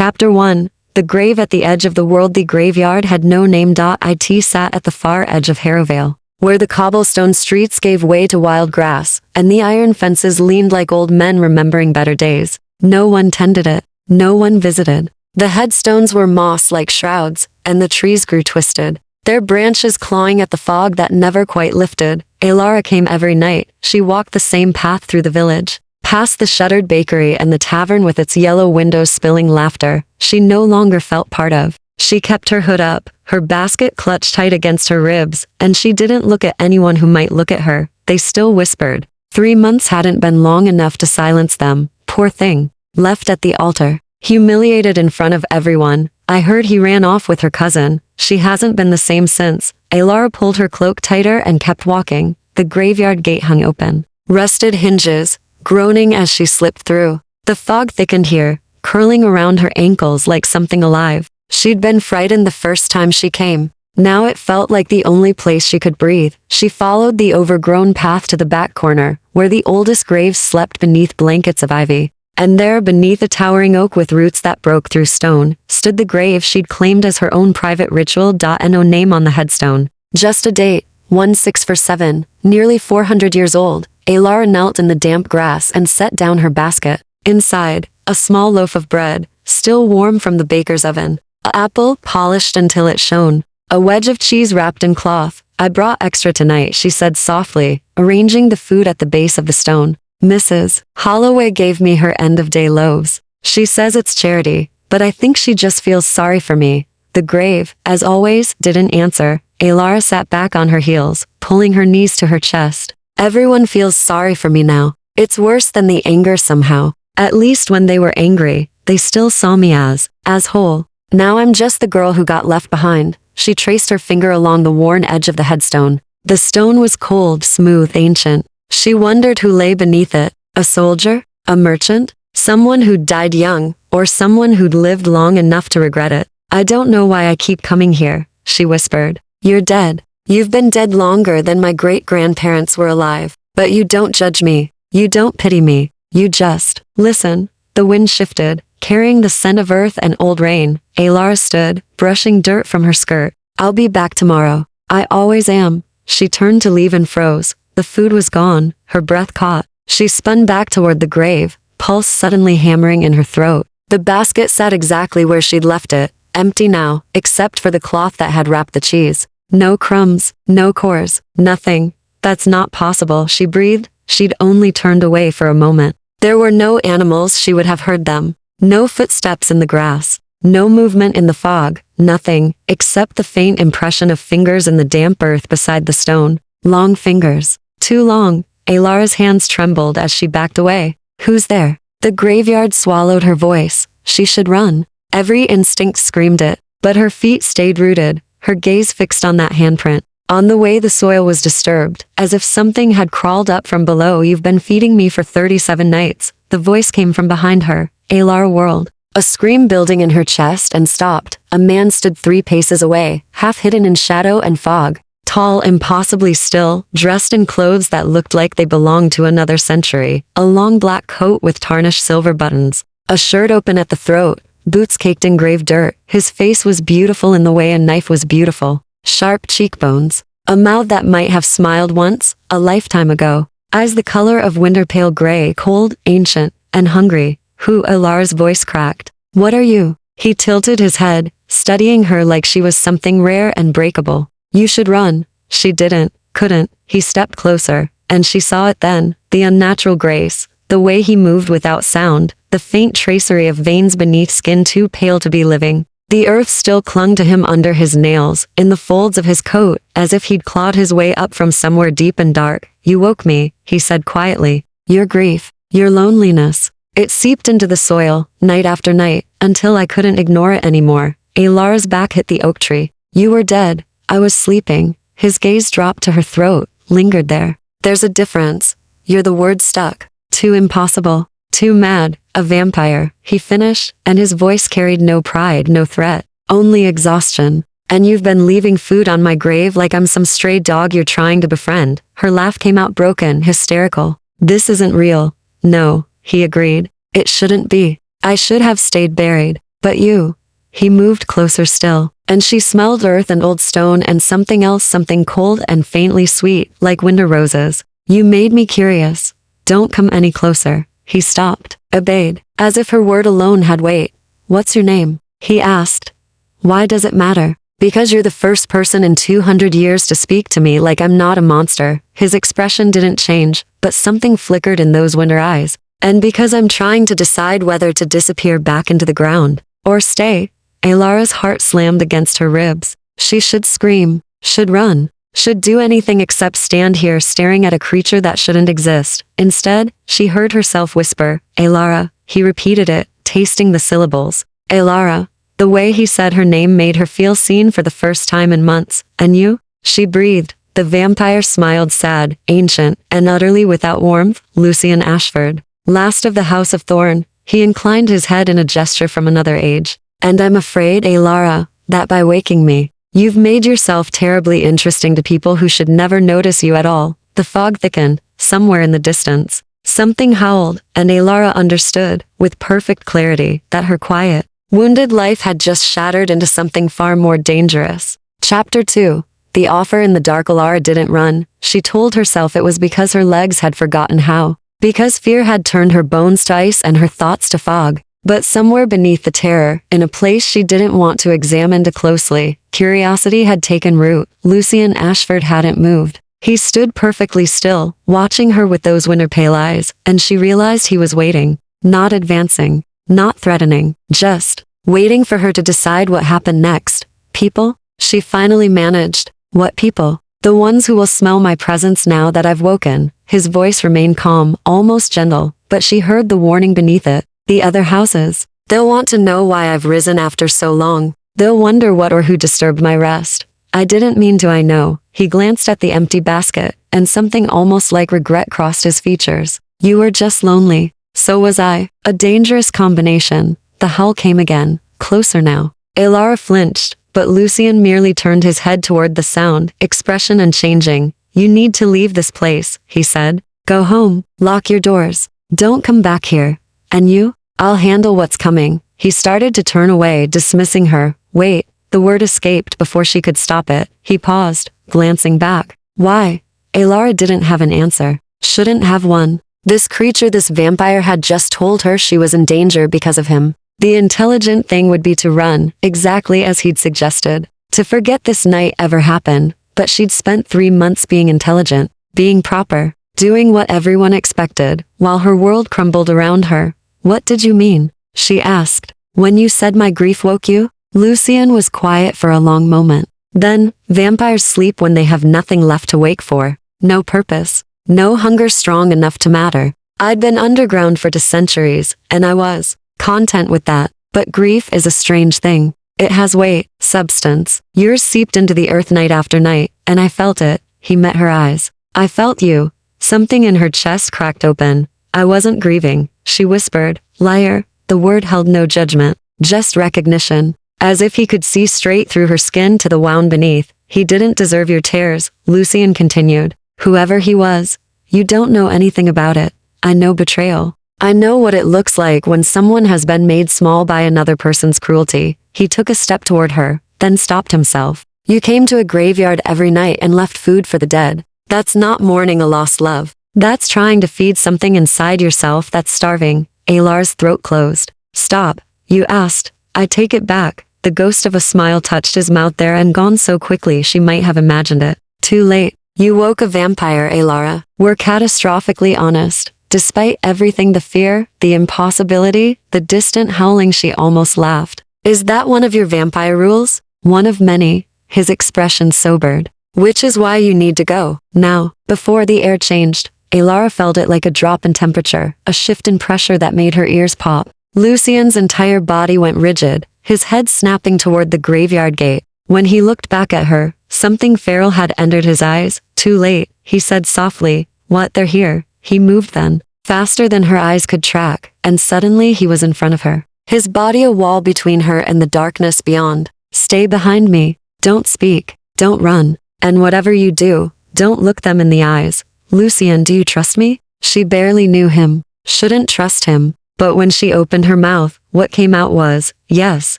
Chapter 1. The grave at the edge of the world. The graveyard had no name. It sat at the far edge of Harrowvale, where the cobblestone streets gave way to wild grass, and the iron fences leaned like old men remembering better days. No one tended it. No one visited. The headstones were moss like shrouds, and the trees grew twisted, their branches clawing at the fog that never quite lifted. Alara came every night. She walked the same path through the village, past the shuttered bakery and the tavern with its yellow windows spilling laughter she no longer felt part of. She kept her hood up, her basket clutched tight against her ribs, and she didn't look at anyone who might look at her. They still whispered. 3 months hadn't been long enough to silence them. Poor thing. Left at the altar, humiliated in front of everyone. I heard he ran off with her cousin. She hasn't been the same since. Alara pulled her cloak tighter and kept walking. The graveyard gate hung open, rusted hinges, groaning as she slipped through. The fog thickened here, curling around her ankles like something alive. She'd been frightened the first time she came. Now it felt like the only place she could breathe. She followed the overgrown path to the back corner, where the oldest graves slept beneath blankets of ivy. And there, beneath a towering oak with roots that broke through stone, stood the grave she'd claimed as her own private ritual. No name on the headstone. Just a date, 1647, nearly 400 years old. Alara knelt in the damp grass and set down her basket. Inside, a small loaf of bread, still warm from the baker's oven. An apple, polished until it shone. A wedge of cheese wrapped in cloth. I brought extra tonight, she said softly, arranging the food at the base of the stone. Mrs. Holloway gave me her end-of-day loaves. She says it's charity, but I think she just feels sorry for me. The grave, as always, didn't answer. Alara sat back on her heels, pulling her knees to her chest. Everyone feels sorry for me now. It's worse than the anger somehow. At least when they were angry, they still saw me as whole. Now I'm just the girl who got left behind. She traced her finger along the worn edge of the headstone. The stone was cold, smooth, ancient. She wondered who lay beneath it. A soldier? A merchant? Someone who'd died young, or someone who'd lived long enough to regret it. I don't know why I keep coming here, she whispered. You're dead. You've been dead longer than my great-grandparents were alive. But you don't judge me. You don't pity me. You just listen. The wind shifted, carrying the scent of earth and old rain. Alara stood, brushing dirt from her skirt. I'll be back tomorrow. I always am. She turned to leave and froze. The food was gone, her breath caught. She spun back toward the grave, pulse suddenly hammering in her throat. The basket sat exactly where she'd left it, empty now, except for the cloth that had wrapped the cheese. No crumbs, no cores, nothing. That's not possible, she breathed. She'd only turned away for a moment. There were no animals, she would have heard them. No footsteps in the grass. No movement in the fog. Nothing, except the faint impression of fingers in the damp earth beside the stone. Long fingers. Too long. Alara's hands trembled as she backed away. Who's there? The graveyard swallowed her voice. She should run. Every instinct screamed it, but her feet stayed rooted, her gaze fixed on that handprint. On the way the soil was disturbed, as if something had crawled up from below. You've been feeding me for 37 nights. The voice came from behind her. Alara whirled. A scream building in her chest and stopped. A man stood 3 paces away, half hidden in shadow and fog. Tall, impossibly still, dressed in clothes that looked like they belonged to another century. A long black coat with tarnished silver buttons. A shirt open at the throat. Boots caked in grave dirt. His face was beautiful in the way a knife was beautiful. Sharp cheekbones. A mouth that might have smiled once, a lifetime ago. Eyes the color of winter pale gray, cold, ancient, and hungry. Who? Alara's voice cracked. What are you? He tilted his head, studying her like she was something rare and breakable. You should run. She didn't, couldn't. He stepped closer, and she saw it then. The unnatural grace, the way he moved without sound, the faint tracery of veins beneath skin too pale to be living. The earth still clung to him under his nails, in the folds of his coat, as if he'd clawed his way up from somewhere deep and dark. You woke me, he said quietly. Your grief, your loneliness. It seeped into the soil, night after night, until I couldn't ignore it anymore. Alara's back hit the oak tree. You were dead. I was sleeping. His gaze dropped to her throat, lingered there. There's a difference. You're the word stuck. Too impossible. Too mad. A vampire, he finished, and his voice carried no pride, no threat, only exhaustion. And you've been leaving food on my grave like I'm some stray dog you're trying to befriend. Her laugh came out broken, hysterical. This isn't real. No, he agreed. It shouldn't be. I should have stayed buried. But you. He moved closer still, and she smelled earth and old stone and something else, something cold and faintly sweet, like winter roses. You made me curious. Don't come any closer. He stopped, obeyed, as if her word alone had weight. What's your name? He asked. Why does it matter? Because you're the first person in 200 years to speak to me like I'm not a monster. His expression didn't change, but something flickered in those winter eyes. And because I'm trying to decide whether to disappear back into the ground, or stay. Alara's heart slammed against her ribs. She should scream, should run, should do anything except stand here staring at a creature that shouldn't exist. Instead, she heard herself whisper, Alara. He repeated it, tasting the syllables. Alara. The way he said her name made her feel seen for the first time in months. And you? She breathed. The vampire smiled, sad, ancient, and utterly without warmth. Lucian Ashford. Last of the House of Thorn. He inclined his head in a gesture from another age. And I'm afraid, Alara, that by waking me, you've made yourself terribly interesting to people who should never notice you at all. The fog thickened, somewhere in the distance. Something howled, and Alara understood, with perfect clarity, that her quiet, wounded life had just shattered into something far more dangerous. Chapter 2. The offer in the dark. Alara didn't run. She told herself it was because her legs had forgotten how. Because fear had turned her bones to ice and her thoughts to fog. But somewhere beneath the terror, in a place she didn't want to examine too closely, curiosity had taken root. Lucian Ashford hadn't moved. He stood perfectly still, watching her with those winter pale eyes, and she realized he was waiting, not advancing, not threatening, just waiting for her to decide what happened next. People? She finally managed. What people? The ones who will smell my presence now that I've woken. His voice remained calm, almost gentle, but she heard the warning beneath it. The other houses. They'll want to know why I've risen after so long. They'll wonder what or who disturbed my rest. I didn't mean to, I know. He glanced at the empty basket, and something almost like regret crossed his features. You were just lonely. So was I. A dangerous combination. The howl came again, closer now. Alara flinched, but Lucian merely turned his head toward the sound, expression unchanging. You need to leave this place, he said. Go home. Lock your doors. Don't come back here. And you? I'll handle what's coming. He started to turn away, dismissing her. Wait, the word escaped before she could stop it. He paused, glancing back. Why? Alara didn't have an answer. Shouldn't have one. This creature, this vampire, had just told her she was in danger because of him. The intelligent thing would be to run, exactly as he'd suggested. To forget this night ever happened. But she'd spent 3 months being intelligent, being proper, doing what everyone expected, while her world crumbled around her. What did you mean? She asked. When you said my grief woke you? Lucian was quiet for a long moment. Then, vampires sleep when they have nothing left to wake for. No purpose. No hunger strong enough to matter. I'd been underground for centuries, and I was content with that. But grief is a strange thing. It has weight, substance. Yours seeped into the earth night after night, and I felt it. He met her eyes. I felt you. Something in her chest cracked open. I wasn't grieving, she whispered. Liar. The word held no judgment, just recognition. As if he could see straight through her skin to the wound beneath. He didn't deserve your tears, Lucian continued. Whoever he was. You don't know anything about it. I know betrayal. I know what it looks like when someone has been made small by another person's cruelty. He took a step toward her, then stopped himself. You came to a graveyard every night and left food for the dead. That's not mourning a lost love. That's trying to feed something inside yourself that's starving. Alara's throat closed. Stop. You asked. I take it back. The ghost of a smile touched his mouth there and gone so quickly she might have imagined it. Too late. You woke a vampire, Alara. We're catastrophically honest. Despite everything, the fear, the impossibility, the distant howling, she almost laughed. Is that one of your vampire rules? One of many. His expression sobered. Which is why you need to go, now. Before the air changed, Alara felt it like a drop in temperature, a shift in pressure that made her ears pop. Lucian's entire body went rigid, his head snapping toward the graveyard gate. When he looked back at her, something feral had entered his eyes. Too late, he said softly. What, they're here. He moved then, faster than her eyes could track, and suddenly he was in front of her. His body a wall between her and the darkness beyond. Stay behind me. Don't speak. Don't run. And whatever you do, don't look them in the eyes. Lucian, do you trust me? She barely knew him. Shouldn't trust him. But when she opened her mouth, What came out was, yes.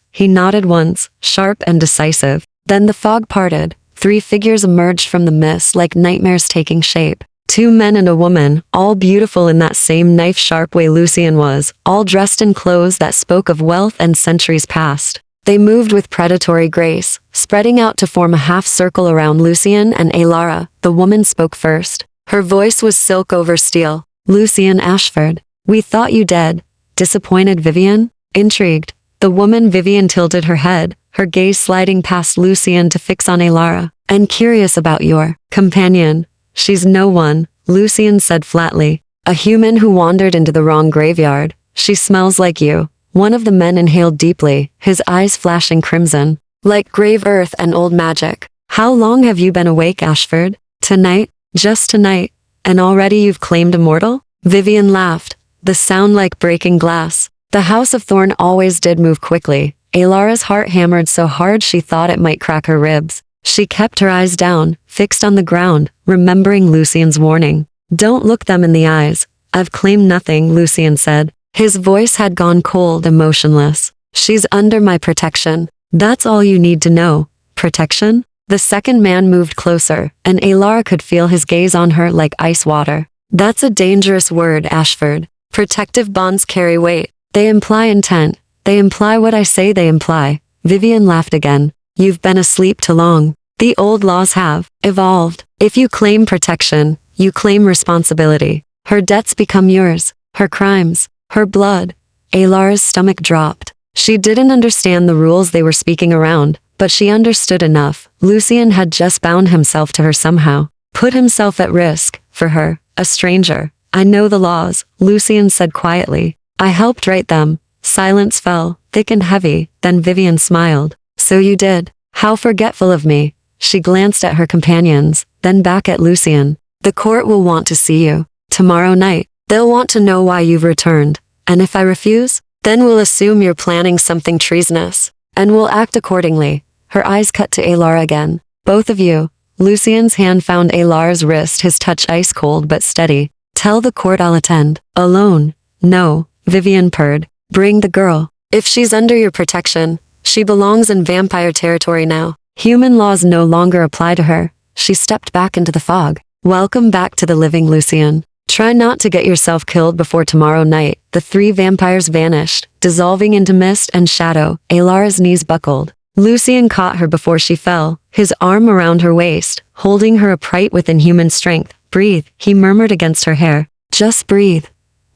He nodded once, sharp and decisive. Then the fog parted. 3 figures emerged from the mist like nightmares taking shape. 2 men and a woman, all beautiful in that same knife-sharp way Lucian was, all dressed in clothes that spoke of wealth and centuries past. They moved with predatory grace, spreading out to form a half-circle around Lucian and Alara. The woman spoke first. Her voice was silk over steel. "Lucian Ashford, we thought you dead." Disappointed Vivian? Intrigued. The woman Vivian tilted her head, her gaze sliding past Lucian to fix on Alara. "And curious about your companion." "She's no one," Lucian said flatly. "A human who wandered into the wrong graveyard. She smells like you." One of the men inhaled deeply, his eyes flashing crimson. "Like grave earth and old magic. How long have you been awake, Ashford?" "Tonight. Just tonight. And already you've claimed immortal?" Vivian laughed, the sound like breaking glass. The House of Thorn always did move quickly. Alara's heart hammered so hard she thought it might crack her ribs. She kept her eyes down, fixed on the ground, remembering Lucian's warning. "Don't look them in the eyes. I've claimed nothing," Lucian said. His voice had gone cold and motionless. "She's under my protection. That's all you need to know." Protection? The second man moved closer, and Alara could feel his gaze on her like ice water. "That's a dangerous word, Ashford. Protective bonds carry weight. They imply intent. They imply what I say they imply." Vivian laughed again. "You've been asleep too long. The old laws have evolved. If you claim protection, you claim responsibility. Her debts become yours. Her crimes. Her blood." Alara's stomach dropped. She didn't understand the rules they were speaking around, but she understood enough. Lucian had just bound himself to her somehow. Put himself at risk, for her, a stranger. "I know the laws," Lucian said quietly. "I helped write them." Silence fell, thick and heavy, then Vivian smiled. "So you did. How forgetful of me." She glanced at her companions, then back at Lucian. "The court will want to see you. Tomorrow night. They'll want to know why you've returned. And if I refuse, then we'll assume you're planning something treasonous. And we'll act accordingly." Her eyes cut to Alara again. "Both of you." Lucian's hand found Alara's wrist, his touch ice cold but steady. "Tell the court I'll attend." "Alone?" "No," Vivian purred. "Bring the girl. If she's under your protection, she belongs in vampire territory now. Human laws no longer apply to her." She stepped back into the fog. "Welcome back to the living, Lucian. Try not to get yourself killed before tomorrow night." The 3 vampires vanished, dissolving into mist and shadow. Alara's knees buckled. Lucian caught her before she fell, his arm around her waist, holding her upright within human strength. "Breathe," he murmured against her hair. "Just breathe."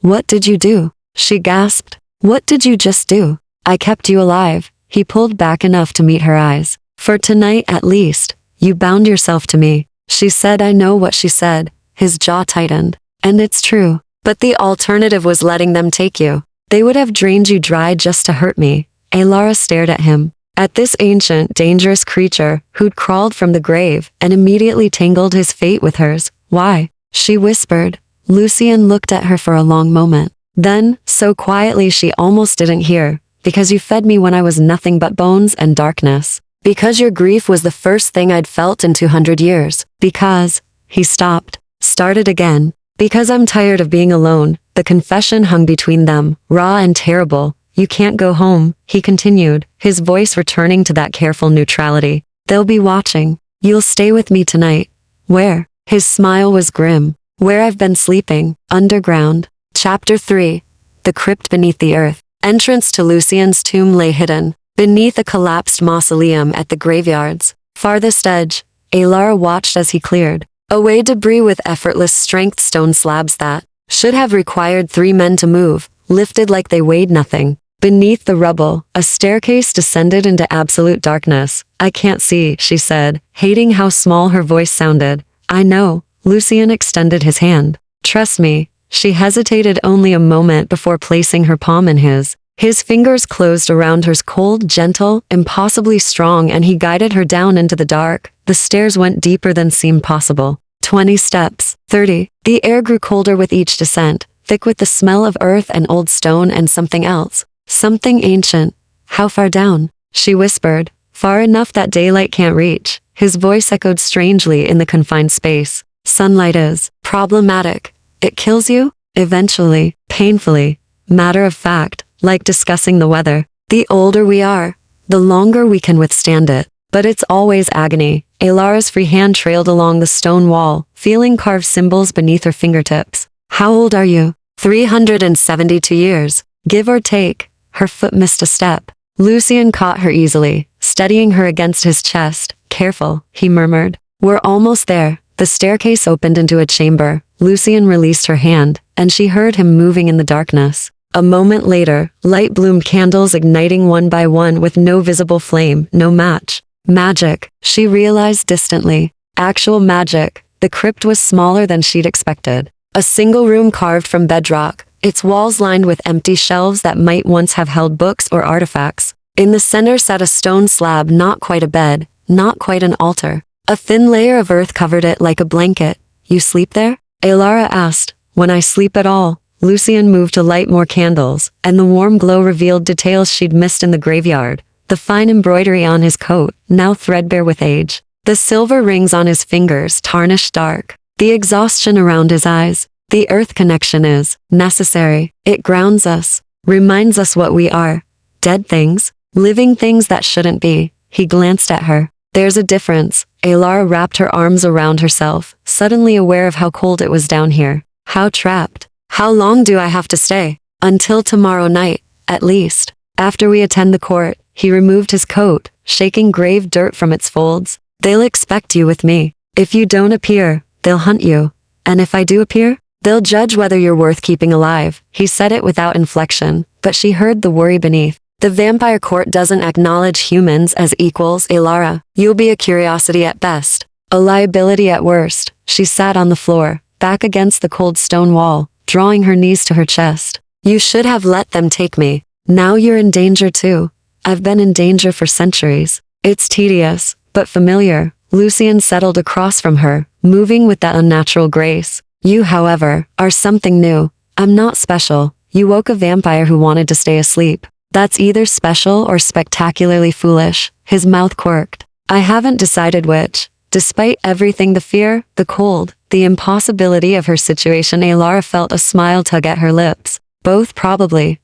"What did you do?" she gasped. "What did you just do?" "I kept you alive." He pulled back enough to meet her eyes. "For tonight at least. You bound yourself to me." She said, "I know what she said." His jaw tightened. "And it's true. But the alternative was letting them take you. They would have drained you dry just to hurt me." Alara stared at him. At this ancient, dangerous creature, who'd crawled from the grave, and immediately tangled his fate with hers. "Why?" she whispered. Lucian looked at her for a long moment. Then, so quietly she almost didn't hear, "Because you fed me when I was nothing but bones and darkness. Because your grief was the first thing I'd felt in 200 years. Because..." He stopped. Started again. "Because I'm tired of being alone." The confession hung between them, raw and terrible. "You can't go home," he continued, his voice returning to that careful neutrality. "They'll be watching. You'll stay with me tonight." "Where?" His smile was grim. "Where I've been sleeping, underground." Chapter 3. The Crypt Beneath the Earth. Entrance to Lucian's tomb lay hidden, beneath a collapsed mausoleum at the graveyard's farthest edge. Alara watched as he cleared away debris with effortless strength. Stone slabs that should have required 3 men to move, lifted like they weighed nothing. Beneath the rubble, a staircase descended into absolute darkness. "I can't see," she said, hating how small her voice sounded. "I know." Lucian extended his hand. "Trust me." She hesitated only a moment before placing her palm in his. His fingers closed around hers, cold, gentle, impossibly strong, and he guided her down into the dark. The stairs went deeper than seemed possible. 20 steps, 30. The air grew colder with each descent, thick with the smell of earth and old stone and something else. Something ancient. "How far down?" she whispered. "Far enough that daylight can't reach." His voice echoed strangely in the confined space. "Sunlight is problematic. It kills you? Eventually, painfully." "Matter of fact," like discussing the weather. The older we are, the longer we can withstand it. But it's always agony. Elara's free hand trailed along the stone wall, feeling carved symbols beneath her fingertips. How old are you? 372 years, give or take. Her foot missed a step. Lucian caught her easily, steadying her against his chest. Careful, he murmured. We're almost there. The staircase opened into a chamber. Lucian released her hand, and she heard him moving in the darkness. A moment later, light-bloomed candles igniting one by one with no visible flame, no match. Magic, she realized distantly. Actual magic. The crypt was smaller than she'd expected. A single room carved from bedrock, its walls lined with empty shelves that might once have held books or artifacts. In the center sat a stone slab, not quite a bed, not quite an altar. A thin layer of earth covered it like a blanket. You sleep there? Elara asked. When I sleep at all. Lucian moved to light more candles, and the warm glow revealed details she'd missed in the graveyard. The fine embroidery on his coat, now threadbare with age. The silver rings on his fingers, tarnished dark. The exhaustion around his eyes. The earth connection is necessary. It grounds us, reminds us what we are. Dead things, living things that shouldn't be. He glanced at her. There's a difference. Elara wrapped her arms around herself, suddenly aware of how cold it was down here. How trapped. How long do I have to stay? Until tomorrow night, at least. After we attend the court, he removed his coat, shaking grave dirt from its folds. They'll expect you with me. If you don't appear, they'll hunt you. And if I do appear, they'll judge whether you're worth keeping alive. He said it without inflection, but she heard the worry beneath. The vampire court doesn't acknowledge humans as equals, Elara. You'll be a curiosity at best, a liability at worst. She sat on the floor, back against the cold stone wall, drawing her knees to her chest. You should have let them take me. Now you're in danger too. I've been in danger for centuries. It's tedious, but familiar. Lucian settled across from her, moving with that unnatural grace. You, however, are something new. I'm not special. You woke a vampire who wanted to stay asleep. That's either special or spectacularly foolish. His mouth quirked. I haven't decided which. Despite everything, the fear, the cold, the impossibility of her situation, Elara felt a smile tug at her lips. Both probably,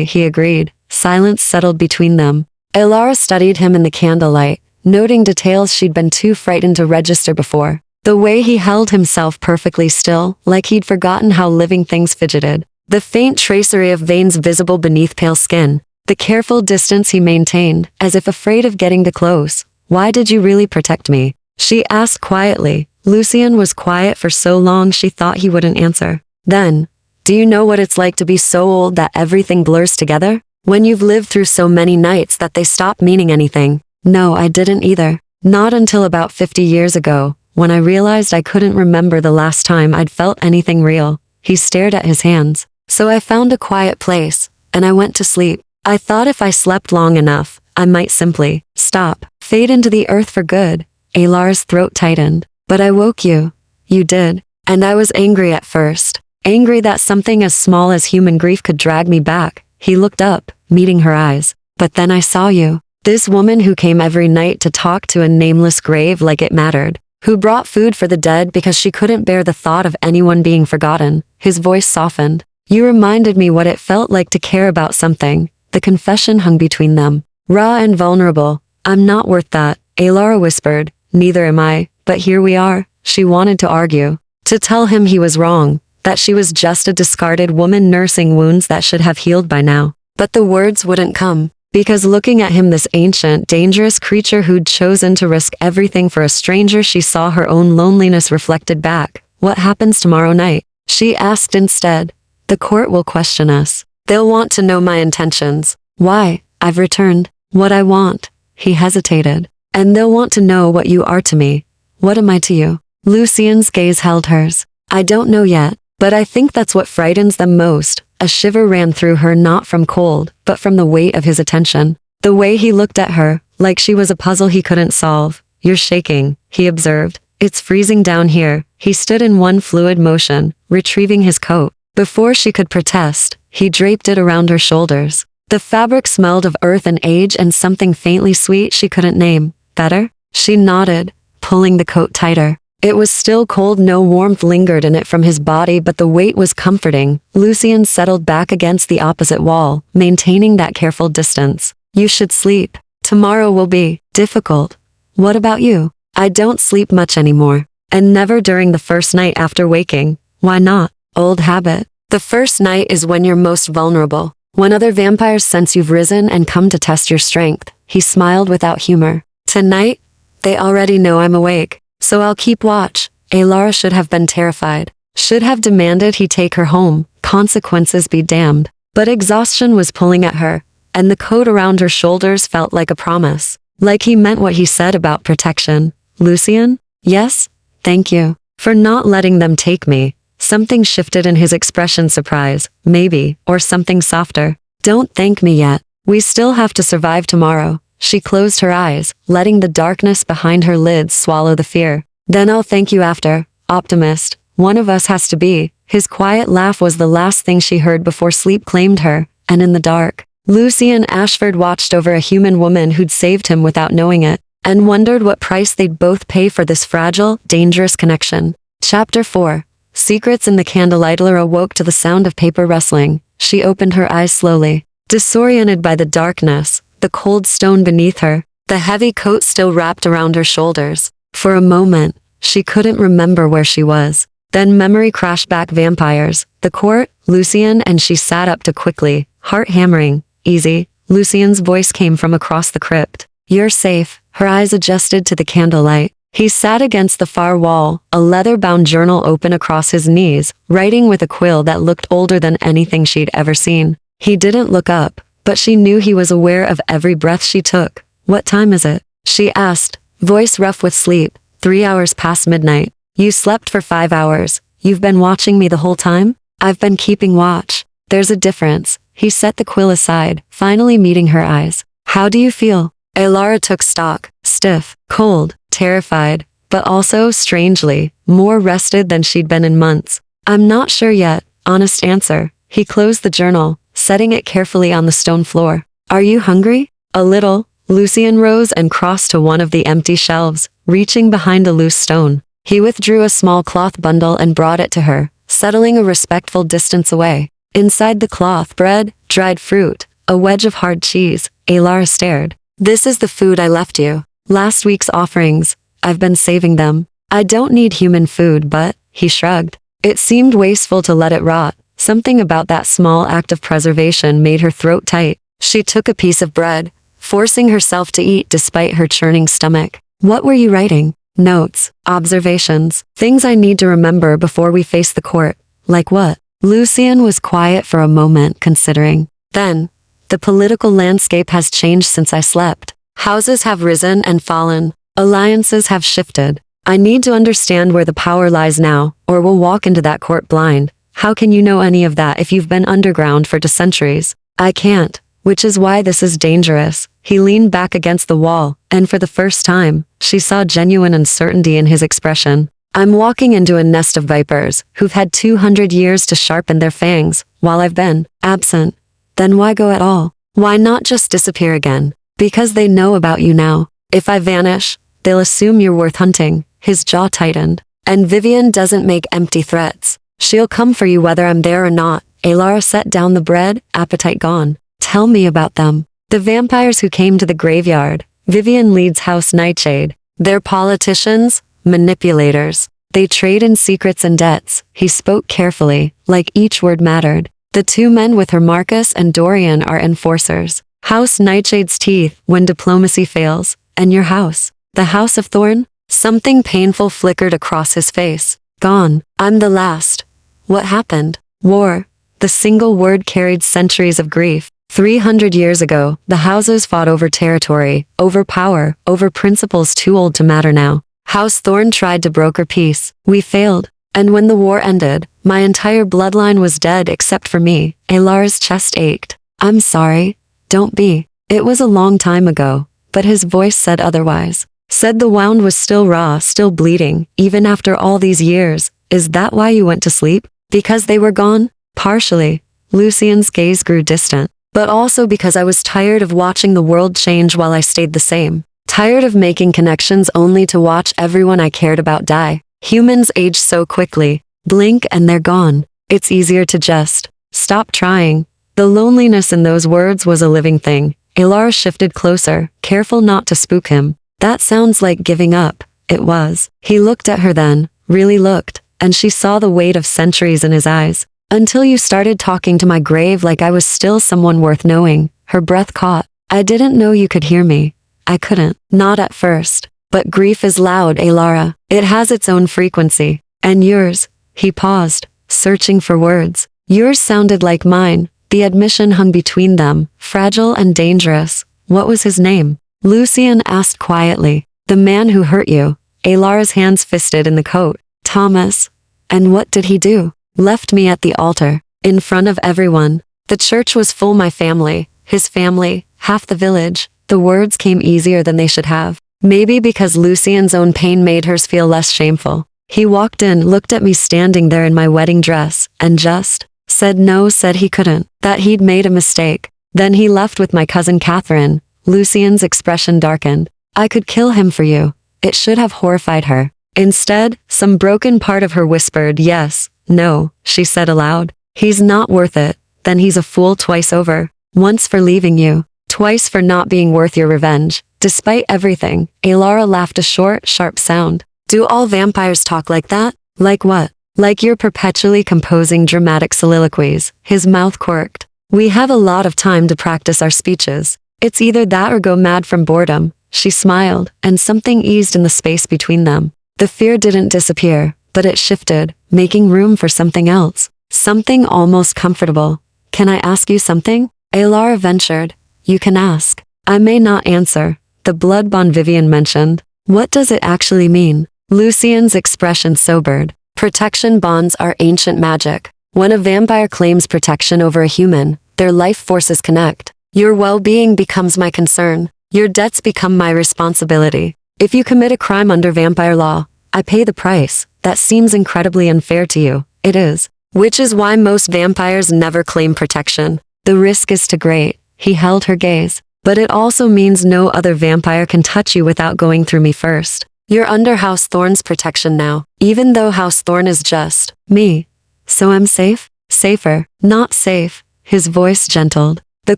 he agreed. Silence settled between them. Elara studied him in the candlelight, noting details she'd been too frightened to register before. The way he held himself perfectly still, like he'd forgotten how living things fidgeted. The faint tracery of veins visible beneath pale skin. The careful distance he maintained, as if afraid of getting too close. Why did you really protect me? She asked quietly. Lucian was quiet for so long she thought he wouldn't answer. Then, do you know what it's like to be so old that everything blurs together? When you've lived through so many nights that they stop meaning anything. No, I didn't either. Not until about 50 years ago, when I realized I couldn't remember the last time I'd felt anything real. He stared at his hands. So I found a quiet place, and I went to sleep. I thought if I slept long enough, I might simply stop, fade into the earth for good. Elara's throat tightened. But I woke you. You did. And I was angry at first. Angry that something as small as human grief could drag me back. He looked up, meeting her eyes. But then I saw you. This woman who came every night to talk to a nameless grave like it mattered. Who brought food for the dead because she couldn't bear the thought of anyone being forgotten. His voice softened. You reminded me what it felt like to care about something. The confession hung between them. Raw and vulnerable. I'm not worth that, Elara whispered. Neither am I, but here we are. She wanted to argue. To tell him he was wrong. That she was just a discarded woman nursing wounds that should have healed by now. But the words wouldn't come. Because looking at him, this ancient, dangerous creature who'd chosen to risk everything for a stranger, she saw her own loneliness reflected back. What happens tomorrow night? She asked instead. The court will question us. They'll want to know my intentions. Why? I've returned. What I want. He hesitated. And they'll want to know what you are to me. What am I to you? Lucian's gaze held hers. I don't know yet, but I think that's what frightens them most. A shiver ran through her, not from cold, but from the weight of his attention. The way he looked at her, like she was a puzzle he couldn't solve. You're shaking, he observed. It's freezing down here. He stood in one fluid motion, retrieving his coat. Before she could protest, he draped it around her shoulders. The fabric smelled of earth and age and something faintly sweet she couldn't name. Better? She nodded, pulling the coat tighter. It was still cold, no warmth lingered in it from his body, but the weight was comforting. Lucian settled back against the opposite wall, maintaining that careful distance. You should sleep. Tomorrow will be difficult. What about you? I don't sleep much anymore. And never during the first night after waking. Why not? Old habit. The first night is when you're most vulnerable. When other vampires sense you've risen and come to test your strength. He smiled without humor. Tonight, they already know I'm awake. So I'll keep watch. Alara should have been terrified. Should have demanded he take her home. Consequences be damned. But exhaustion was pulling at her, and the coat around her shoulders felt like a promise. Like he meant what he said about protection. Lucian? Yes? Thank you. For not letting them take me. Something shifted in his expression, surprise, maybe, or something softer. Don't thank me yet. We still have to survive tomorrow. She closed her eyes, letting the darkness behind her lids swallow the fear. Then I'll thank you after. Optimist. One of us has to be. His quiet laugh was the last thing she heard before sleep claimed her, and in the dark, Lucian Ashford watched over a human woman who'd saved him without knowing it, and wondered what price they'd both pay for this fragile, dangerous connection. Chapter 4. Secrets in the Candlelight. Alara awoke to the sound of paper rustling. She opened her eyes slowly, disoriented by the darkness, the cold stone beneath her, the heavy coat still wrapped around her shoulders. For a moment, she couldn't remember where she was. Then memory crashed back. Vampires, the court, Lucian, and she sat up too quickly, heart hammering. Easy. Lucian's voice came from across the crypt. You're safe. Her eyes adjusted to the candlelight. He sat against the far wall, a leather-bound journal open across his knees, writing with a quill that looked older than anything she'd ever seen. He didn't look up, but she knew he was aware of every breath she took. What time is it? She asked, voice rough with sleep. 3 hours past midnight. You slept for 5 hours. You've been watching me the whole time? I've been keeping watch. There's a difference. He set the quill aside, finally meeting her eyes. How do you feel? Alara took stock, stiff, cold, terrified, but also, strangely, more rested than she'd been in months. I'm not sure yet. Honest answer. He closed the journal, setting it carefully on the stone floor. Are you hungry? A little. Lucian rose and crossed to one of the empty shelves, reaching behind a loose stone. He withdrew a small cloth bundle and brought it to her, settling a respectful distance away. Inside the cloth, bread, dried fruit, a wedge of hard cheese. Alara stared. This is the food I left you. Last week's offerings. I've been saving them. I don't need human food, but, he shrugged. It seemed wasteful to let it rot. Something about that small act of preservation made her throat tight. She took a piece of bread, forcing herself to eat despite her churning stomach. What were you writing? Notes, observations, things I need to remember before we face the court. Like what? Lucian was quiet for a moment, considering. Then, the political landscape has changed since I slept. Houses have risen and fallen. Alliances have shifted. I need to understand where the power lies now, or we'll walk into that court blind. How can you know any of that if you've been underground for centuries? I can't, which is why this is dangerous. He leaned back against the wall, and for the first time, she saw genuine uncertainty in his expression. I'm walking into a nest of vipers, who've had 200 years to sharpen their fangs, while I've been absent. Then why go at all? Why not just disappear again? Because they know about you now. If I vanish, they'll assume you're worth hunting. His jaw tightened. And Vivian doesn't make empty threats. She'll come for you whether I'm there or not. Alara set down the bread, appetite gone. Tell me about them. The vampires who came to the graveyard. Vivian leads House Nightshade. They're politicians, manipulators. They trade in secrets and debts. He spoke carefully, like each word mattered. The two men with her, Marcus and Dorian, are enforcers. House Nightshade's teeth, when diplomacy fails. And your house. The House of Thorn? Something painful flickered across his face. Gone. I'm the last. What happened? War. The single word carried centuries of grief. 300 years ago, the houses fought over territory, over power, over principles too old to matter now. House Thorn tried to broker peace. We failed. And when the war ended, my entire bloodline was dead except for me. Alara's chest ached. I'm sorry. Don't be. It was a long time ago. But his voice said otherwise. Said the wound was still raw, still bleeding, even after all these years. Is that why you went to sleep? Because they were gone? Partially. Lucian's gaze grew distant. But also because I was tired of watching the world change while I stayed the same. Tired of making connections only to watch everyone I cared about die. Humans age so quickly. Blink and they're gone. It's easier to just stop trying. The loneliness in those words was a living thing. Elara shifted closer, careful not to spook him. That sounds like giving up. It was. He looked at her then, really looked, and she saw the weight of centuries in his eyes. Until you started talking to my grave like I was still someone worth knowing. Her breath caught. I didn't know you could hear me. I couldn't. Not at first. But grief is loud, Elara. It has its own frequency. And yours. He paused, searching for words. Yours sounded like mine. The admission hung between them, fragile and dangerous. What was his name? Lucian asked quietly. The man who hurt you. Elara's hands fisted in the coat. Thomas. And what did he do? Left me at the altar, in front of everyone. The church was full my family, his family, half the village. The words came easier than they should have. Maybe because Lucian's own pain made hers feel less shameful. He walked in, looked at me standing there in my wedding dress, and just said no, said he couldn't, that he'd made a mistake. Then he left with my cousin Catherine. Lucian's expression darkened. I could kill him for you. It should have horrified her. Instead, some broken part of her whispered yes. No, she said aloud. He's not worth it. Then he's a fool twice over. Once for leaving you. Twice for not being worth your revenge. Despite everything, Elara laughed a short, sharp sound. Do all vampires talk like that? Like what? Like you're perpetually composing dramatic soliloquies. His mouth quirked. We have a lot of time to practice our speeches. It's either that or go mad from boredom. She smiled, and something eased in the space between them. The fear didn't disappear, but it shifted, making room for something else. Something almost comfortable. Can I ask you something? Elara ventured. You can ask. I may not answer. The blood bond Vivian mentioned. What does it actually mean? Lucian's expression sobered. Protection bonds are ancient magic. When a vampire claims protection over a human, their life forces connect. Your well-being becomes my concern. Your debts become my responsibility. If you commit a crime under vampire law, I pay the price. That seems incredibly unfair to you. It is. Which is why most vampires never claim protection. The risk is too great. He held her gaze. But it also means no other vampire can touch you without going through me first. You're under House Thorn's protection now, even though House Thorn is just me. So I'm safe? Safer, not safe. His voice gentled. The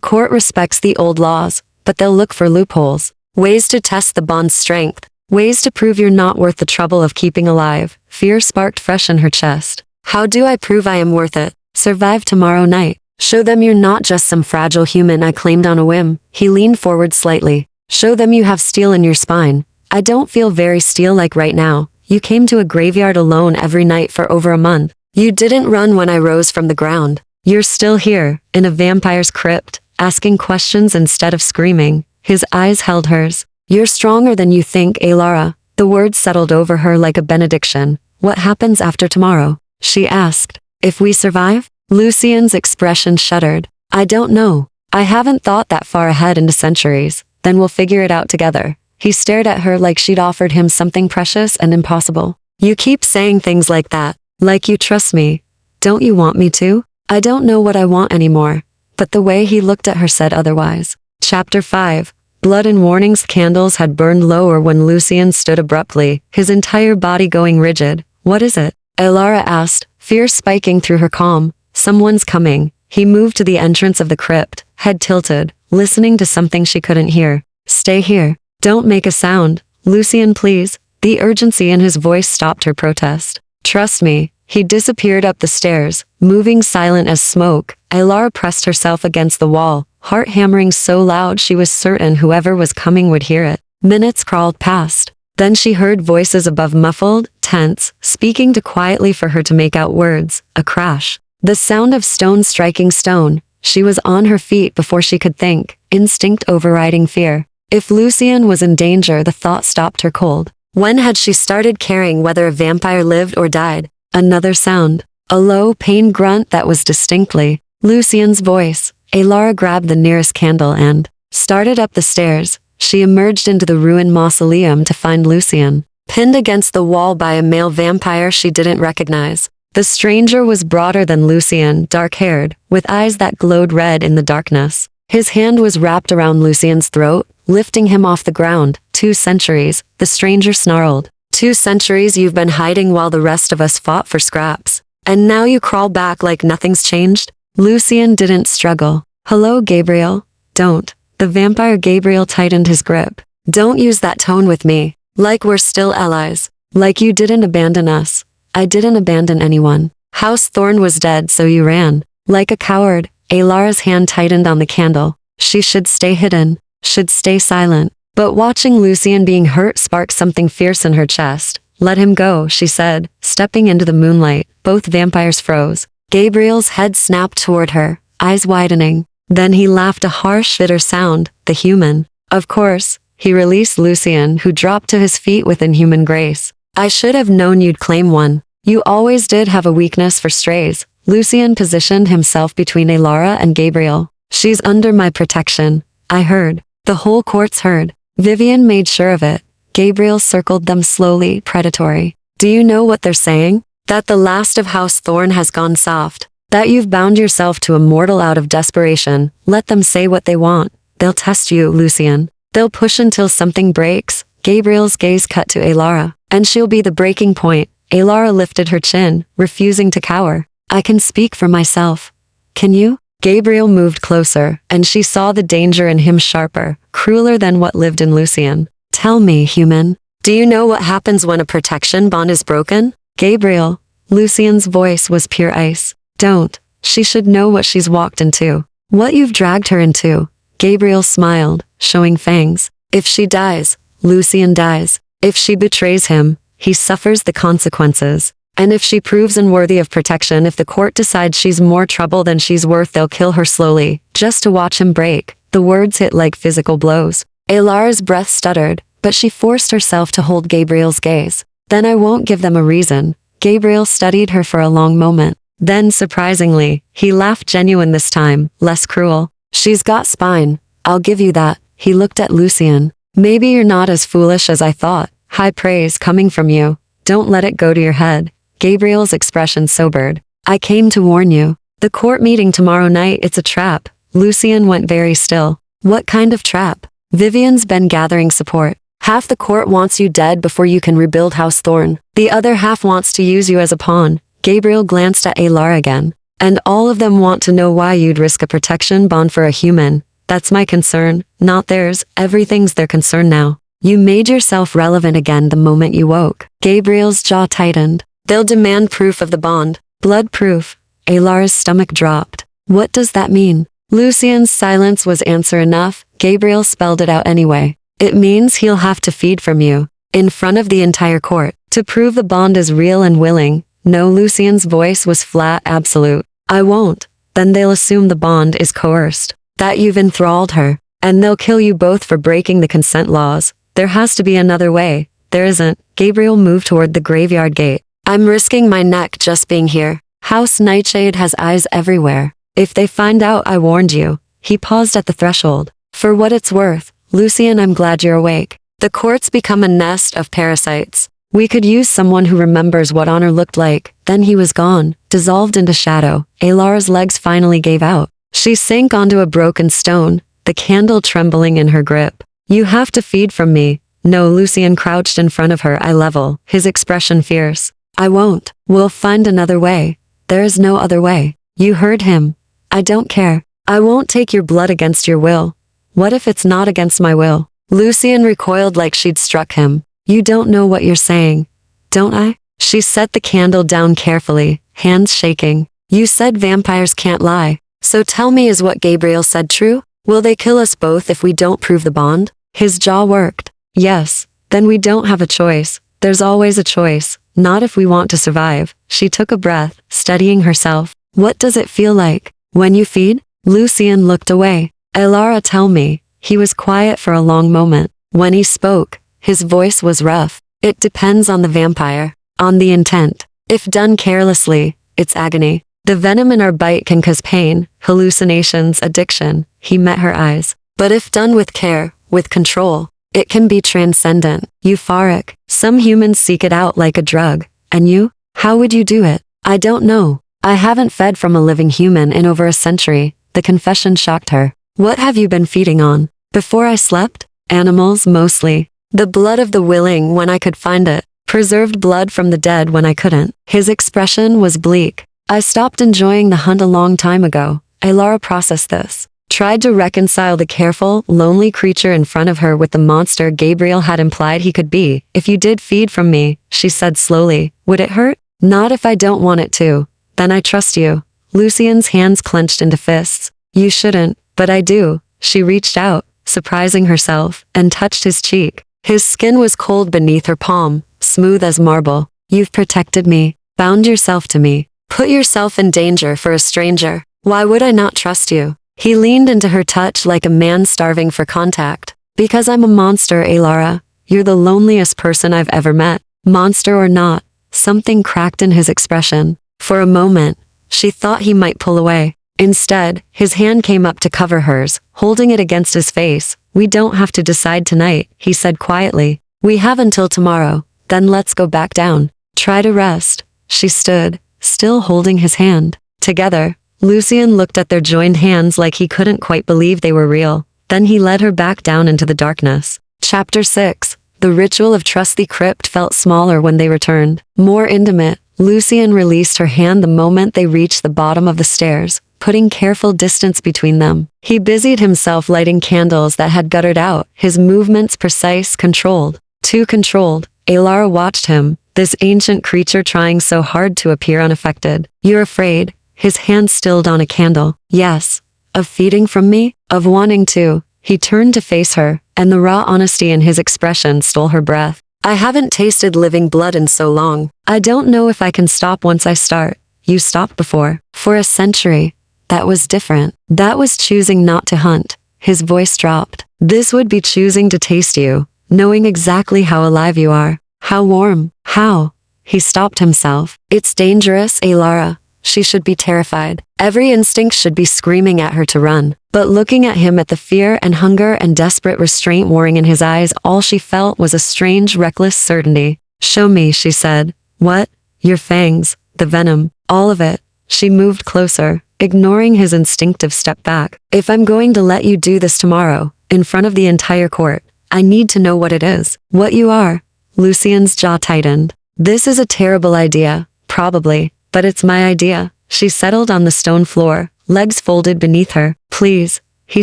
court respects the old laws, but they'll look for loopholes. Ways to test the bond's strength. Ways to prove you're not worth the trouble of keeping alive. Fear sparked fresh in her chest. How do I prove I am worth it? Survive tomorrow night. Show them you're not just some fragile human I claimed on a whim. He leaned forward slightly. Show them you have steel in your spine. I don't feel very steel-like right now. You came to a graveyard alone every night for over a month. You didn't run when I rose from the ground. You're still here, in a vampire's crypt, asking questions instead of screaming. His eyes held hers. You're stronger than you think, Elara. The words settled over her like a benediction. What happens after tomorrow? She asked. If we survive? Lucian's expression shuddered. I don't know. I haven't thought that far ahead into centuries. Then we'll figure it out together. He stared at her like she'd offered him something precious and impossible. You keep saying things like that. Like you trust me. Don't you want me to? I don't know what I want anymore. But the way he looked at her said otherwise. Chapter 5. Blood and Warning's candles had burned lower when Lucian stood abruptly, his entire body going rigid. What is it? Elara asked, fear spiking through her calm. Someone's coming. He moved to the entrance of the crypt, head tilted, listening to something she couldn't hear. Stay here. Don't make a sound. Lucian, please. The urgency in his voice stopped her protest. Trust me. He disappeared up the stairs, moving silent as smoke. Elara pressed herself against the wall, heart hammering so loud she was certain whoever was coming would hear it. Minutes crawled past. Then she heard voices above, muffled, tense, speaking too quietly for her to make out words. A crash. The sound of stone striking stone. She was on her feet before she could think, instinct overriding fear. If Lucian was in danger, the thought stopped her cold. When had she started caring whether a vampire lived or died? Another sound. A low, pained grunt that was distinctly Lucian's voice. Elara grabbed the nearest candle and started up the stairs. She emerged into the ruined mausoleum to find Lucian, pinned against the wall by a male vampire she didn't recognize. The stranger was broader than Lucian, dark-haired, with eyes that glowed red in the darkness. His hand was wrapped around Lucian's throat, lifting him off the ground. 2 centuries, the stranger snarled. 2 centuries you've been hiding while the rest of us fought for scraps. And now you crawl back like nothing's changed? Lucien didn't struggle. Hello, Gabriel. Don't. The vampire Gabriel tightened his grip. Don't use that tone with me. Like we're still allies. Like you didn't abandon us. I didn't abandon anyone. House Thorn was dead, so you ran. Like a coward. Alara's hand tightened on the candle. She should stay hidden. Should stay silent. But watching Lucien being hurt sparked something fierce in her chest. Let him go, she said, stepping into the moonlight. Both vampires froze. Gabriel's head snapped toward her, eyes widening. Then he laughed a harsh, bitter sound, the human. Of course, he released Lucien, who dropped to his feet with inhuman grace. I should have known you'd claim one. You always did have a weakness for strays. Lucien positioned himself between Alara and Gabriel. She's under my protection. I heard. The whole court's heard. Vivian made sure of it. Gabriel circled them slowly, predatory. Do you know what they're saying? That the last of House Thorn has gone soft. That you've bound yourself to a mortal out of desperation. Let them say what they want. They'll test you, Lucien. They'll push until something breaks. Gabriel's gaze cut to Alara. And she'll be the breaking point. Alara lifted her chin, refusing to cower. I can speak for myself. Can you? Gabriel moved closer, and she saw the danger in him sharper, crueler than what lived in Lucien. Tell me, human. Do you know what happens when a protection bond is broken? Gabriel. Lucien's voice was pure ice. Don't. She should know what she's walked into. What you've dragged her into. Gabriel smiled, showing fangs. If she dies, Lucien dies. If she betrays him, he suffers the consequences. And if she proves unworthy of protection, if the court decides she's more trouble than she's worth, they'll kill her slowly, just to watch him break. The words hit like physical blows. Alara's breath stuttered, but she forced herself to hold Gabriel's gaze. Then I won't give them a reason. Gabriel studied her for a long moment. Then, surprisingly, he laughed, genuine this time, less cruel. She's got spine. I'll give you that. He looked at Lucien. Maybe you're not as foolish as I thought. High praise coming from you. Don't let it go to your head. Gabriel's expression sobered. I came to warn you. The court meeting tomorrow night, it's a trap. Lucien went very still. What kind of trap? Vivian's been gathering support. Half the court wants you dead before you can rebuild House Thorn. The other half wants to use you as a pawn. Gabriel glanced at Alara again. And all of them want to know why you'd risk a protection bond for a human. That's my concern, not theirs. Everything's their concern now. You made yourself relevant again the moment you woke. Gabriel's jaw tightened. They'll demand proof of the bond. Blood proof. Alara's stomach dropped. What does that mean? Lucien's silence was answer enough. Gabriel spelled it out anyway. It means he'll have to feed from you. In front of the entire court. To prove the bond is real and willing. No, Lucien's voice was flat, absolute. I won't. Then they'll assume the bond is coerced. That you've enthralled her. And they'll kill you both for breaking the consent laws. There has to be another way. There isn't. Gabriel moved toward the graveyard gate. I'm risking my neck just being here. House Nightshade has eyes everywhere. If they find out I warned you. He paused at the threshold. For what it's worth, Lucien, I'm glad you're awake. The court's become a nest of parasites. We could use someone who remembers what honor looked like. Then he was gone, dissolved into shadow. Alara's legs finally gave out. She sank onto a broken stone, the candle trembling in her grip. You have to feed from me. No, Lucien crouched in front of her, eye level, his expression fierce. I won't. We'll find another way. There is no other way. You heard him. I don't care. I won't take your blood against your will. What if it's not against my will? Lucien recoiled like she'd struck him. You don't know what you're saying. Don't I? She set the candle down carefully, hands shaking. You said vampires can't lie. So tell me, is what Gabriel said true? Will they kill us both if we don't prove the bond? His jaw worked. Yes. Then we don't have a choice. There's always a choice. Not if we want to survive. She took a breath, steadying herself. What does it feel like? When you feed? Lucien looked away. Alara, tell me. He was quiet for a long moment. When he spoke, his voice was rough. It depends on the vampire. On the intent. If done carelessly, it's agony. The venom in our bite can cause pain, hallucinations, addiction. He met her eyes. But if done with care, with control, it can be transcendent, euphoric. Some humans seek it out like a drug. And you? How would you do it? I don't know. I haven't fed from a living human in over a century. The confession shocked her. What have you been feeding on? Before I slept? Animals, mostly. The blood of the willing when I could find it. Preserved blood from the dead when I couldn't. His expression was bleak. I stopped enjoying the hunt a long time ago. Alara processed this. Tried to reconcile the careful, lonely creature in front of her with the monster Gabriel had implied he could be. If you did feed from me, she said slowly, would it hurt? Not if I don't want it to. Then I trust you. Lucien's hands clenched into fists. You shouldn't, but I do. She reached out, surprising herself, and touched his cheek. His skin was cold beneath her palm, smooth as marble. You've protected me, bound yourself to me, put yourself in danger for a stranger. Why would I not trust you? He leaned into her touch like a man starving for contact. Because I'm a monster, Alara. You're the loneliest person I've ever met. Monster or not, something cracked in his expression. For a moment, she thought he might pull away. Instead, his hand came up to cover hers, holding it against his face. We don't have to decide tonight, he said quietly. We have until tomorrow, then let's go back down. Try to rest. She stood, still holding his hand. Together, Lucien looked at their joined hands like he couldn't quite believe they were real. Then he led her back down into the darkness. Chapter 6. The ritual of trust. The crypt felt smaller when they returned. More intimate. Lucien released her hand the moment they reached the bottom of the stairs, putting careful distance between them. He busied himself lighting candles that had guttered out, his movements precise, controlled. Too controlled. Alara watched him, this ancient creature trying so hard to appear unaffected. You're afraid? His hand stilled on a candle. Yes. Of feeding from me? Of wanting to. He turned to face her, and the raw honesty in his expression stole her breath. I haven't tasted living blood in so long. I don't know if I can stop once I start. You stopped before. For a century. That was different. That was choosing not to hunt. His voice dropped. This would be choosing to taste you, knowing exactly how alive you are. How warm. How? He stopped himself. It's dangerous, Alara. She should be terrified. Every instinct should be screaming at her to run. But looking at him, at the fear and hunger and desperate restraint warring in his eyes, all she felt was a strange, reckless certainty. Show me, she said. What? Your fangs, the venom, all of it. She moved closer, ignoring his instinctive step back. If I'm going to let you do this tomorrow, in front of the entire court, I need to know what it is. What you are. Lucien's jaw tightened. This is a terrible idea, probably. But it's my idea. She settled on the stone floor, legs folded beneath her. Please. He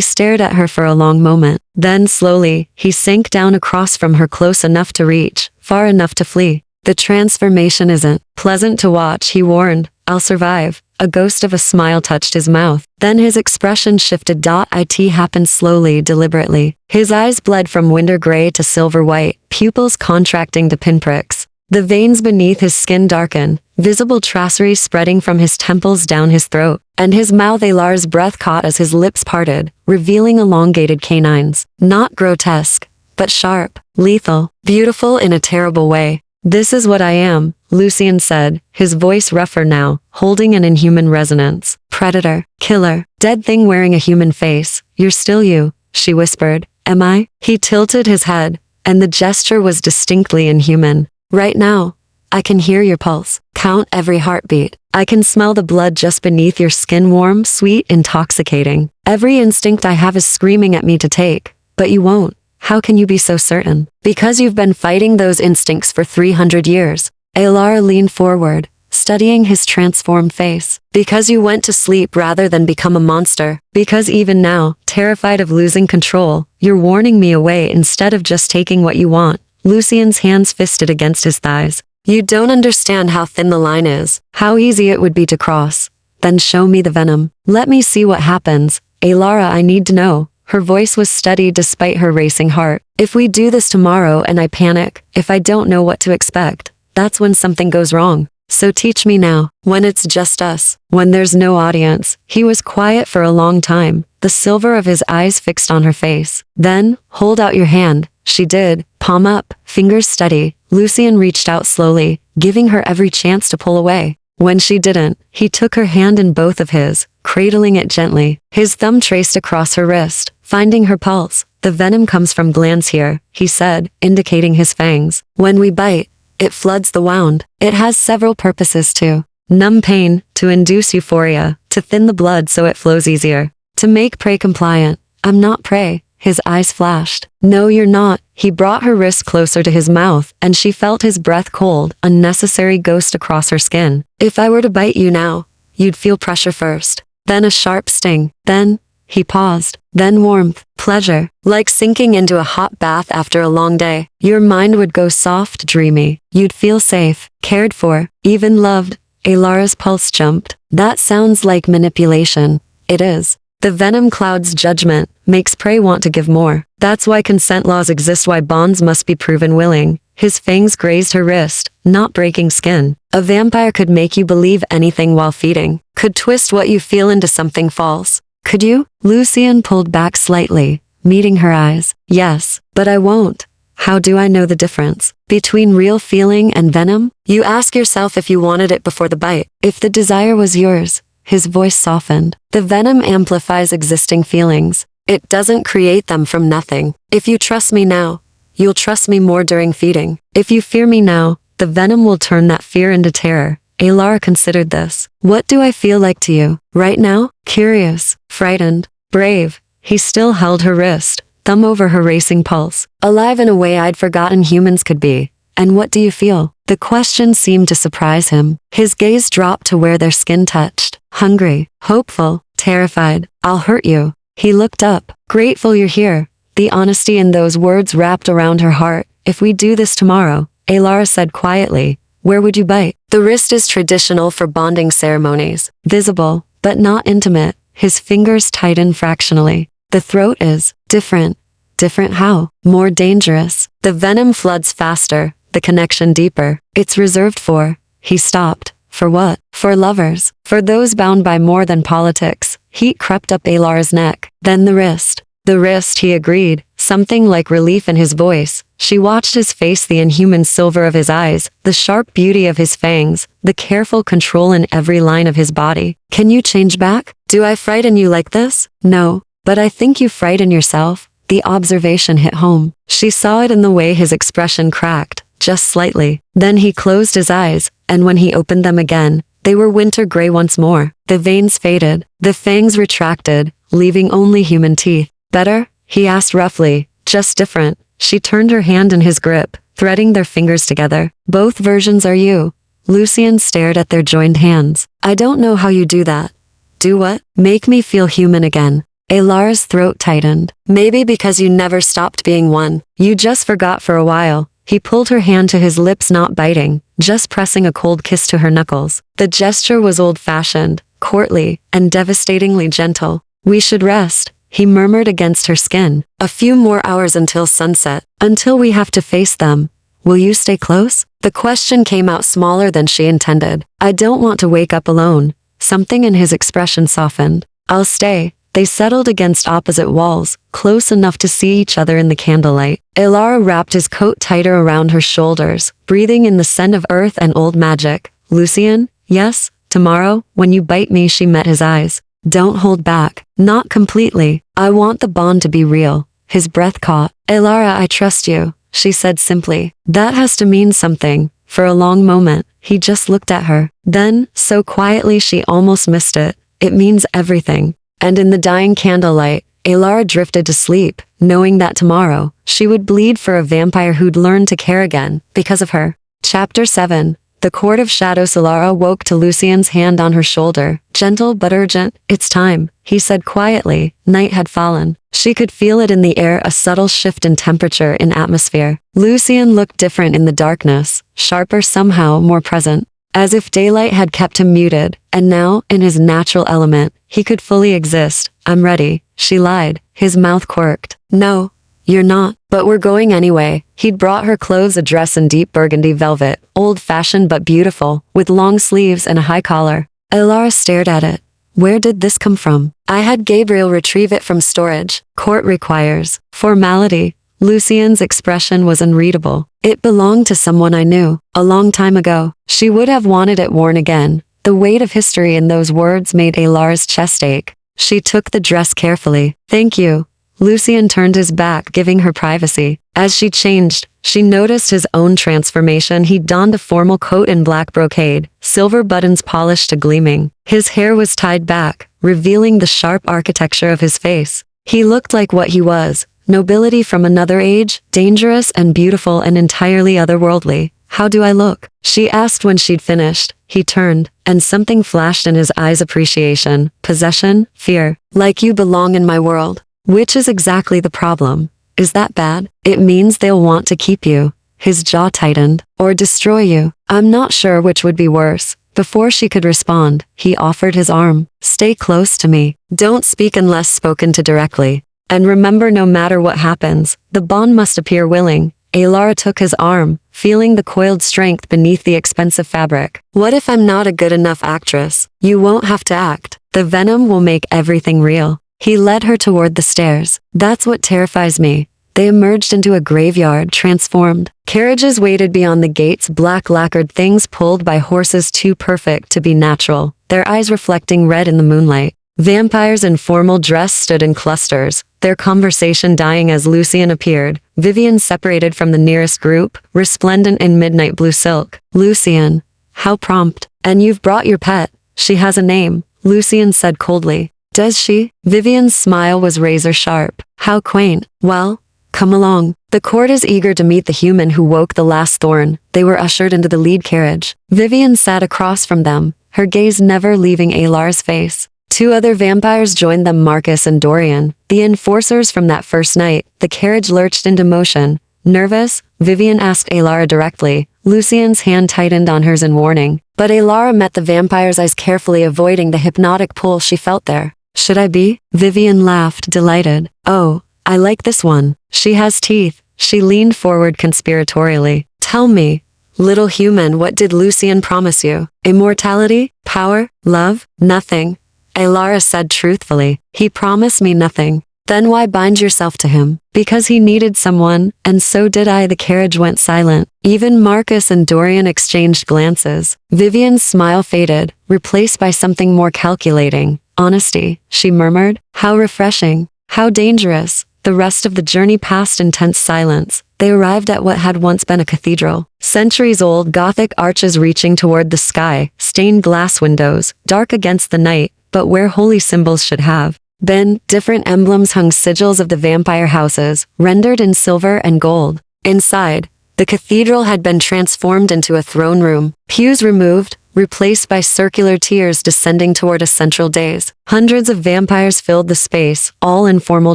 stared at her for a long moment. Then slowly, he sank down across from her, close enough to reach, far enough to flee. The transformation isn't pleasant to watch, he warned. I'll survive. A ghost of a smile touched his mouth. Then his expression shifted. It happened slowly, deliberately. His eyes bled from winter gray to silver white, pupils contracting to pinpricks. The veins beneath his skin darkened, visible traceries spreading from his temples down his throat, and his mouth. Alara's breath caught as his lips parted, revealing elongated canines. Not grotesque, but sharp, lethal, beautiful in a terrible way. This is what I am, Lucien said, his voice rougher now, holding an inhuman resonance. Predator, killer, dead thing wearing a human face. You're still you, she whispered. Am I? He tilted his head, and the gesture was distinctly inhuman. Right now, I can hear your pulse, count every heartbeat. I can smell the blood just beneath your skin, warm, sweet, intoxicating. Every instinct I have is screaming at me to take, but you won't. How can you be so certain? Because you've been fighting those instincts for 300 years. Alara leaned forward, studying his transformed face. Because you went to sleep rather than become a monster. Because even now, terrified of losing control, you're warning me away instead of just taking what you want. Lucien's hands fisted against his thighs. You don't understand how thin the line is, how easy it would be to cross. Then show me the venom. Let me see what happens. Alara, I need to know. Her voice was steady despite her racing heart. If we do this tomorrow and I panic, if I don't know what to expect, that's when something goes wrong. So teach me now, when it's just us, when there's no audience. He was quiet for a long time, the silver of his eyes fixed on her face. Then, hold out your hand. She did, palm up, fingers steady. Lucien reached out slowly, giving her every chance to pull away. When she didn't, he took her hand in both of his, cradling it gently. His thumb traced across her wrist, finding her pulse. The venom comes from glands here, he said, indicating his fangs. When we bite, it floods the wound. It has several purposes to numb pain, to induce euphoria, to thin the blood so it flows easier, to make prey compliant. I'm not prey. His eyes flashed. No, you're not. He brought her wrist closer to his mouth, and she felt his breath cold, unnecessary ghost across her skin. If I were to bite you now, you'd feel pressure first, then a sharp sting, then, he paused, then warmth, pleasure, like sinking into a hot bath after a long day. Your mind would go soft, dreamy. You'd feel safe, cared for, even loved. Elara's pulse jumped. That sounds like manipulation. It is. The venom cloud's judgment makes prey want to give more. That's why consent laws exist, why bonds must be proven willing. His fangs grazed her wrist, not breaking skin. A vampire could make you believe anything while feeding, could twist what you feel into something false. Could you? Lucian pulled back slightly, meeting her eyes. Yes, but I won't. How do I know the difference between real feeling and venom? You ask yourself if you wanted it before the bite. If the desire was yours. His voice softened. The venom amplifies existing feelings. It doesn't create them from nothing. If you trust me now, you'll trust me more during feeding. If you fear me now, the venom will turn that fear into terror. Elara considered this. What do I feel like to you? Right now? Curious, frightened, brave. He still held her wrist, thumb over her racing pulse. Alive in a way I'd forgotten humans could be. And what do you feel? The question seemed to surprise him. His gaze dropped to where their skin touched. Hungry, hopeful, terrified. I'll hurt you. He looked up. Grateful you're here. The honesty in those words wrapped around her heart. If we do this tomorrow, Elara said quietly, where would you bite? The wrist is traditional for bonding ceremonies. Visible, but not intimate. His fingers tighten fractionally. The throat is different. Different how? More dangerous. The venom floods faster, the connection deeper. It's reserved for. He stopped. For what? For lovers. For those bound by more than politics. Heat crept up Elara's neck. Then the wrist. The wrist, he agreed, something like relief in his voice. She watched his face, the inhuman silver of his eyes, the sharp beauty of his fangs, the careful control in every line of his body. Can you change back? Do I frighten you like this? No, but I think you frighten yourself. The observation hit home. She saw it in the way his expression cracked, just slightly. Then he closed his eyes, and when he opened them again, they were winter gray once more. The veins faded, the fangs retracted, leaving only human teeth. Better? He asked roughly. Just different. She turned her hand in his grip, threading their fingers together. Both versions are you. Lucian stared at their joined hands. I don't know how you do that. Do what? Make me feel human again. Elara's throat tightened. Maybe because you never stopped being one. You just forgot for a while. He pulled her hand to his lips, not biting, just pressing a cold kiss to her knuckles. The gesture was old-fashioned, courtly, and devastatingly gentle. We should rest, he murmured against her skin. A few more hours until sunset, until we have to face them. Will you stay close? The question came out smaller than she intended. I don't want to wake up alone. Something in his expression softened. I'll stay. They settled against opposite walls, close enough to see each other in the candlelight. Elara wrapped his coat tighter around her shoulders, breathing in the scent of earth and old magic. Lucian? Yes? Tomorrow, when you bite me, she met his eyes. Don't hold back. Not completely. I want the bond to be real. His breath caught. Elara, I trust you, she said simply. That has to mean something. For a long moment, he just looked at her. Then, so quietly she almost missed it. It means everything. And in the dying candlelight, Elara drifted to sleep, knowing that tomorrow, she would bleed for a vampire who'd learned to care again, because of her. Chapter 7. The Court of Shadows. Elara woke to Lucian's hand on her shoulder. Gentle but urgent. It's time, he said quietly. Night had fallen. She could feel it in the air, a subtle shift in temperature, in atmosphere. Lucian looked different in the darkness, sharper somehow, more present. As if daylight had kept him muted, and now, in his natural element, he could fully exist. I'm ready, she lied. His mouth quirked. No, you're not, but we're going anyway. He'd brought her clothes, a dress in deep burgundy velvet, old-fashioned but beautiful, with long sleeves and a high collar. Elara stared at it. Where did this come from? I had Gabriel retrieve it from storage. Court requires. Formality. Lucian's expression was unreadable. It belonged to someone I knew, a long time ago. She would have wanted it worn again. The weight of history in those words made Elara's chest ache. She took the dress carefully. Thank you. Lucian turned his back, giving her privacy. As she changed, she noticed his own transformation. He donned a formal coat in black brocade, silver buttons polished to gleaming. His hair was tied back, revealing the sharp architecture of his face. He looked like what he was, nobility from another age, dangerous and beautiful and entirely otherworldly. How do I look? She asked when she'd finished. He turned, and something flashed in his eyes: appreciation, possession, fear. Like you belong in my world. Which is exactly the problem. Is that bad? It means they'll want to keep you. His jaw tightened. Or destroy you. I'm not sure which would be worse. Before she could respond, he offered his arm. Stay close to me. Don't speak unless spoken to directly. And remember, no matter what happens, the bond must appear willing. Alara took his arm, feeling the coiled strength beneath the expensive fabric. What if I'm not a good enough actress? You won't have to act. The venom will make everything real. He led her toward the stairs. That's what terrifies me. They emerged into a graveyard, transformed. Carriages waited beyond the gates, black lacquered things pulled by horses too perfect to be natural, their eyes reflecting red in the moonlight. Vampires in formal dress stood in clusters, their conversation dying as Lucian appeared. Vivian separated from the nearest group, resplendent in midnight blue silk. Lucian. How prompt. And you've brought your pet. She has a name, Lucian said coldly. Does she? Vivian's smile was razor sharp. How quaint. Well, come along. The court is eager to meet the human who woke the last thorn. They were ushered into the lead carriage. Vivian sat across from them, her gaze never leaving Alara's face. Two other vampires joined them, Marcus and Dorian, the enforcers from that first night. The carriage lurched into motion. Nervous, Vivian asked Alara directly. Lucian's hand tightened on hers in warning. But Alara met the vampire's eyes carefully, avoiding the hypnotic pull she felt there. Should I be? Vivian laughed, delighted. Oh, I like this one. She has teeth. She leaned forward conspiratorially. Tell me, little human, what did Lucian promise you? Immortality? Power? Love? Nothing. Alara said truthfully. He promised me nothing. Then why bind yourself to him? Because he needed someone, and so did I. The carriage went silent. Even Marcus and Dorian exchanged glances. Vivian's smile faded, replaced by something more calculating. Honesty, she murmured. How refreshing. How dangerous. The rest of the journey passed in tense silence. They arrived at what had once been a cathedral. Centuries-old Gothic arches reaching toward the sky, stained glass windows, dark against the night, but where holy symbols should have been. Different emblems hung, sigils of the vampire houses, rendered in silver and gold. Inside, the cathedral had been transformed into a throne room. Pews removed, replaced by circular tiers descending toward a central dais. Hundreds of vampires filled the space, all in formal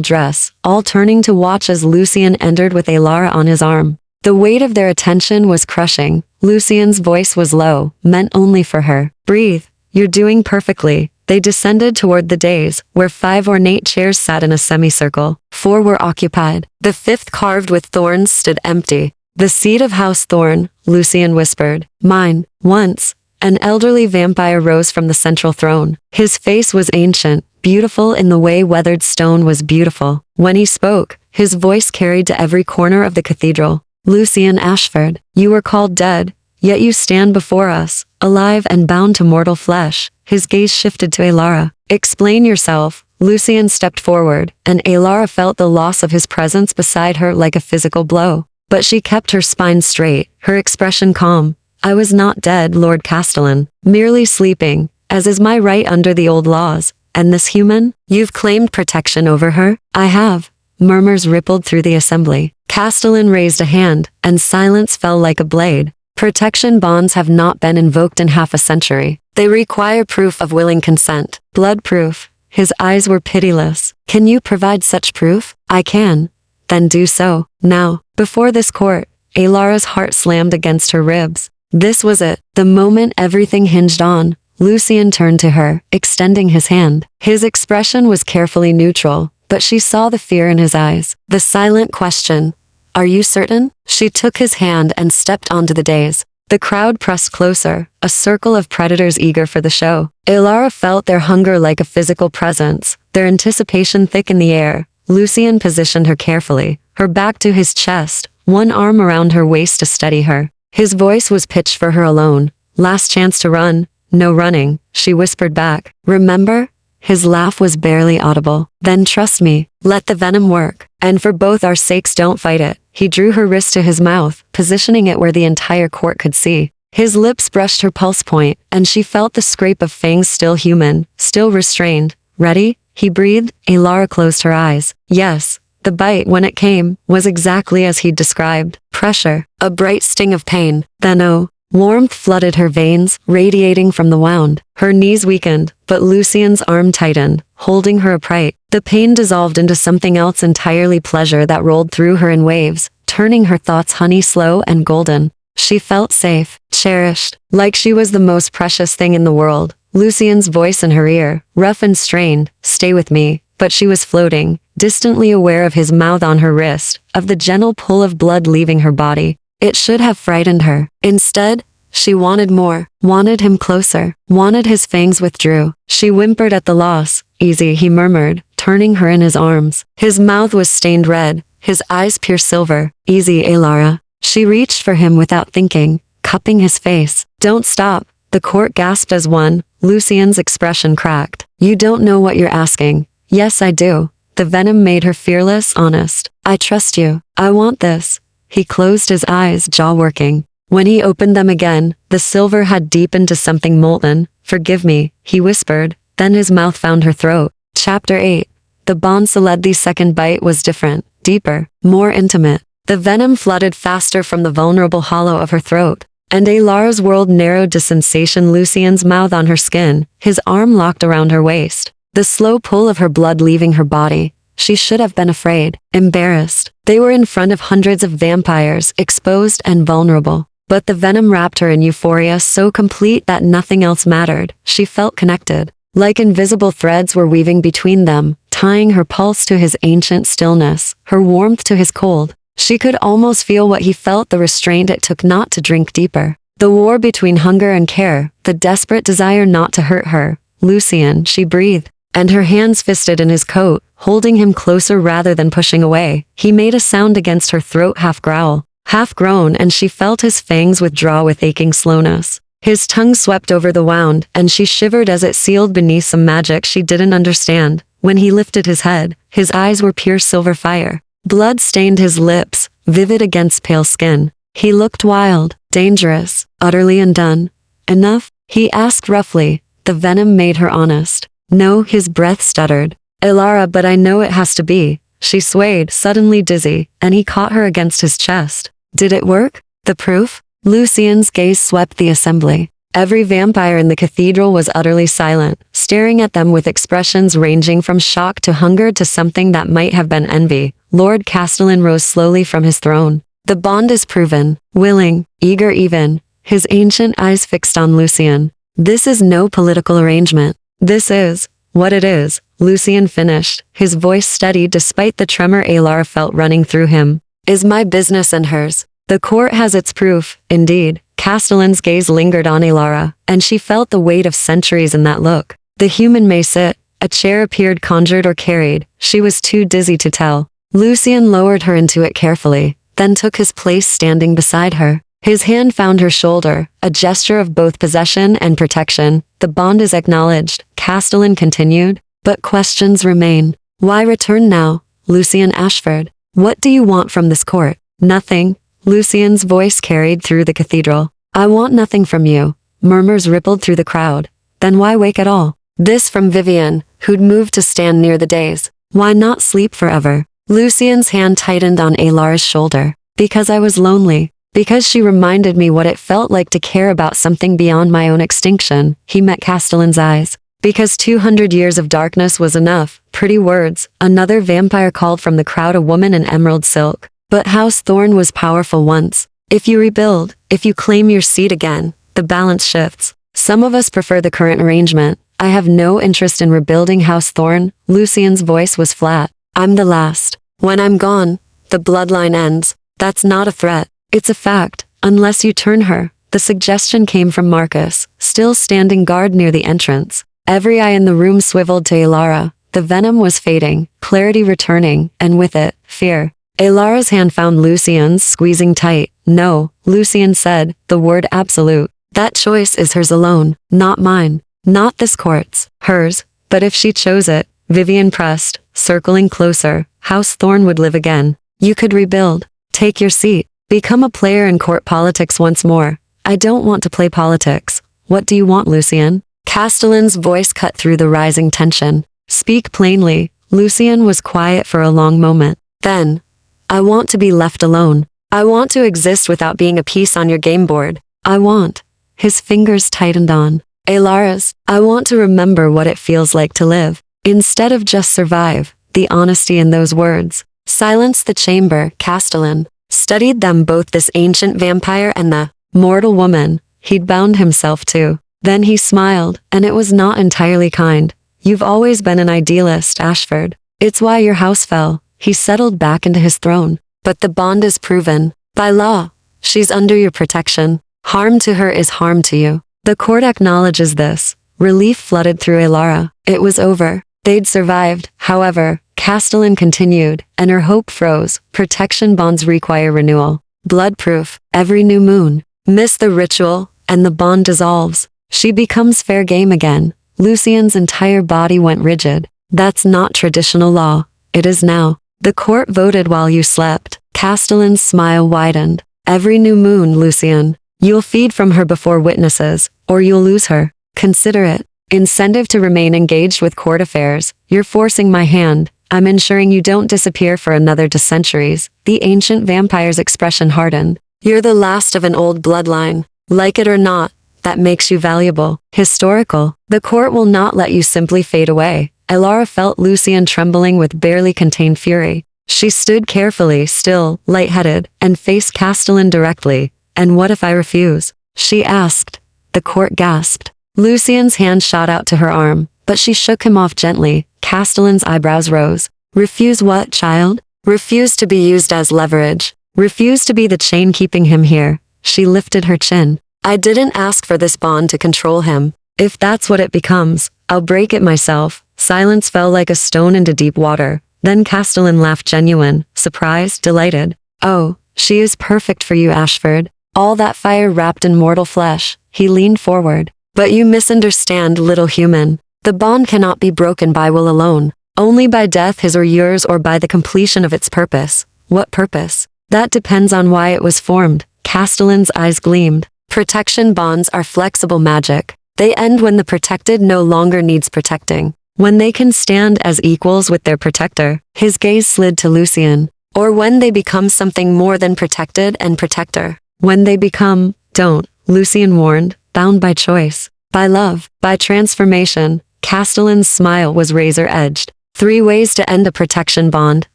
dress, all turning to watch as Lucian entered with Alara on his arm. The weight of their attention was crushing. Lucian's voice was low, meant only for her. Breathe. You're doing perfectly. They descended toward the dais, where 5 ornate chairs sat in a semicircle. 4 were occupied. The 5th, carved with thorns, stood empty. The seat of House Thorn, Lucian whispered. Mine. Once, an elderly vampire rose from the central throne. His face was ancient, beautiful in the way weathered stone was beautiful. When he spoke, his voice carried to every corner of the cathedral. Lucian Ashford, you were called dead, yet you stand before us, alive and bound to mortal flesh. His gaze shifted to Alara. Explain yourself. Lucian stepped forward, and Alara felt the loss of his presence beside her like a physical blow. But she kept her spine straight, her expression calm. I was not dead, Lord Castellan, merely sleeping, as is my right under the old laws. And this human? You've claimed protection over her? I have. Murmurs rippled through the assembly. Castellan raised a hand, and silence fell like a blade. Protection bonds have not been invoked in half a century. They require proof of willing consent. Blood proof. His eyes were pitiless. Can you provide such proof? I can. Then do so, now, before this court. Alara's heart slammed against her ribs. This was it, the moment everything hinged on. Lucian turned to her, extending his hand. His expression was carefully neutral, but she saw the fear in his eyes. The silent question. Are you certain? She took his hand and stepped onto the dais. The crowd pressed closer, a circle of predators eager for the show. Alara felt their hunger like a physical presence, their anticipation thick in the air. Lucian positioned her carefully, her back to his chest, one arm around her waist to steady her. His voice was pitched for her alone. Last chance to run. No running, she whispered back. Remember? His laugh was barely audible. Then trust me, let the venom work. And for both our sakes, don't fight it. He drew her wrist to his mouth, positioning it where the entire court could see. His lips brushed her pulse point, and she felt the scrape of fangs, still human, still restrained. Ready? He breathed. Alara closed her eyes. Yes. The bite, when it came, was exactly as he'd described. Pressure. A bright sting of pain. Then warmth flooded her veins, radiating from the wound. Her knees weakened, but Lucien's arm tightened, holding her upright. The pain dissolved into something else entirely, pleasure that rolled through her in waves, turning her thoughts honey slow and golden. She felt safe, cherished, like she was the most precious thing in the world. Lucien's voice in her ear, rough and strained, "Stay with me." But she was floating, distantly aware of his mouth on her wrist, of the gentle pull of blood leaving her body. It should have frightened her. Instead, she wanted more, wanted him closer, wanted his fangs withdrew. She whimpered at the loss. "Easy," he murmured, turning her in his arms. His mouth was stained red, his eyes pure silver. "Easy, Elara." She reached for him without thinking, cupping his face. "Don't stop." The court gasped as one. Lucien's expression cracked. "You don't know what you're asking." "Yes, I do." The venom made her fearless, honest. "I trust you. I want this." He closed his eyes, jaw working. When he opened them again, the silver had deepened to something molten. "Forgive me," he whispered. Then his mouth found her throat. Chapter 8. The Bonsaledhi's second bite was different, deeper, more intimate. The venom flooded faster from the vulnerable hollow of her throat, and Elara's world narrowed to sensation. Lucien's mouth on her skin, his arm locked around her waist. The slow pull of her blood leaving her body. She should have been afraid, embarrassed. They were in front of hundreds of vampires, exposed and vulnerable. But the venom wrapped her in euphoria so complete that nothing else mattered. She felt connected. Like invisible threads were weaving between them, tying her pulse to his ancient stillness, her warmth to his cold. She could almost feel what he felt, the restraint it took not to drink deeper. The war between hunger and care, the desperate desire not to hurt her. "Lucien," she breathed, and her hands fisted in his coat, holding him closer rather than pushing away. He made a sound against her throat, half growl, half groan, and she felt his fangs withdraw with aching slowness. His tongue swept over the wound, and she shivered as it sealed beneath some magic she didn't understand. When he lifted his head, his eyes were pure silver fire. Blood stained his lips, vivid against pale skin. He looked wild, dangerous, utterly undone. "Enough?" he asked roughly. The venom made her honest. "No," his breath stuttered. "Elara, but I know it has to be." She swayed, suddenly dizzy, and he caught her against his chest. "Did it work? The proof?" Lucien's gaze swept the assembly. Every vampire in the cathedral was utterly silent, staring at them with expressions ranging from shock to hunger to something that might have been envy. Lord Castellan rose slowly from his throne. "The bond is proven, willing, eager even," his ancient eyes fixed on Lucien. "This is no political arrangement. This is what it is," Lucien finished, his voice steady despite the tremor Elara felt running through him. "Is my business and hers. The court has its proof, indeed." Castellan's gaze lingered on Elara, and she felt the weight of centuries in that look. "The human may sit." A chair appeared, conjured or carried. She was too dizzy to tell. Lucien lowered her into it carefully, then took his place standing beside her. His hand found her shoulder, a gesture of both possession and protection. "The bond is acknowledged," Castellan continued, "but questions remain. Why return now, Lucien Ashford? What do you want from this court?" "Nothing." Lucien's voice carried through the cathedral. "I want nothing from you." Murmurs rippled through the crowd. "Then why wake at all?" This from Vivian, who'd moved to stand near the dais. "Why not sleep forever?" Lucien's hand tightened on Elara's shoulder. "Because I was lonely. Because she reminded me what it felt like to care about something beyond my own extinction." He met Castellan's eyes. "Because 200 years of darkness was enough." Pretty words. Another vampire called from the crowd, a woman in emerald silk. "But House Thorn was powerful once. If you rebuild, if you claim your seat again, the balance shifts. Some of us prefer the current arrangement. I have no interest in rebuilding House Thorn." Lucien's voice was flat. "I'm the last. When I'm gone, the bloodline ends. That's not a threat. It's a fact, unless you turn her." The suggestion came from Marcus, still standing guard near the entrance. Every eye in the room swiveled to Elara. The venom was fading, clarity returning, and with it, fear. Elara's hand found Lucien's, squeezing tight. "No," Lucien said, the word absolute. "That choice is hers alone, not mine. Not this court's. Hers. But if she chose it," Vivian pressed, circling closer, "House Thorn would live again. You could rebuild. Take your seat. Become a player in court politics once more." "I don't want to play politics." "What do you want, Lucien?" Castellan's voice cut through the rising tension. "Speak plainly." Lucien was quiet for a long moment. Then, I want to be left alone. I want to exist without being a piece on your game board. I want. His fingers tightened on Alara's. I want to remember what it feels like to live, instead of just survive. The honesty in those words silenced the chamber. Castellan studied them both, this ancient vampire and the mortal woman he'd bound himself to. Then he smiled, and it was not entirely kind. You've always been an idealist, Ashford. It's why your house fell. He settled back into his throne. But the bond is proven. By law. She's under your protection. Harm to her is harm to you. The court acknowledges this. Relief flooded through Alara. It was over. They'd survived. However, Castellan continued, and her hope froze. Protection bonds require renewal. Blood proof. Every new moon. Miss the ritual, and the bond dissolves. She becomes fair game again. Lucien's entire body went rigid. That's not traditional law. It is now. The court voted while you slept. Castellan's smile widened. Every new moon, Lucien. You'll feed from her before witnesses, or you'll lose her. Consider it. Incentive to remain engaged with court affairs. You're forcing my hand. I'm ensuring you don't disappear for another centuries. The ancient vampire's expression hardened. You're the last of an old bloodline. Like it or not, that makes you valuable. Historical. The court will not let you simply fade away. Alara felt Lucien trembling with barely contained fury. She stood carefully, still, lightheaded, and faced Castellan directly. And what if I refuse? She asked. The court gasped. Lucien's hand shot out to her arm, but she shook him off gently. Castellan's eyebrows rose. Refuse what, child? Refuse to be used as leverage. Refuse to be the chain keeping him here. She lifted her chin. I didn't ask for this bond to control him. If that's what it becomes, I'll break it myself. Silence fell like a stone into deep water. Then Castellan laughed, genuine, surprised, delighted. Oh, she is perfect for you, Ashford. All that fire wrapped in mortal flesh. He leaned forward. But you misunderstand, little human. The bond cannot be broken by will alone. Only by death, his or yours, or by the completion of its purpose. What purpose? That depends on why it was formed. Castellan's eyes gleamed. Protection bonds are flexible magic. They end when the protected no longer needs protecting. When they can stand as equals with their protector. His gaze slid to Lucien. Or when they become something more than protected and protector. When they become, don't, Lucien warned, bound by choice, by love, by transformation. Castellan's smile was razor-edged. 3 ways to end a protection bond,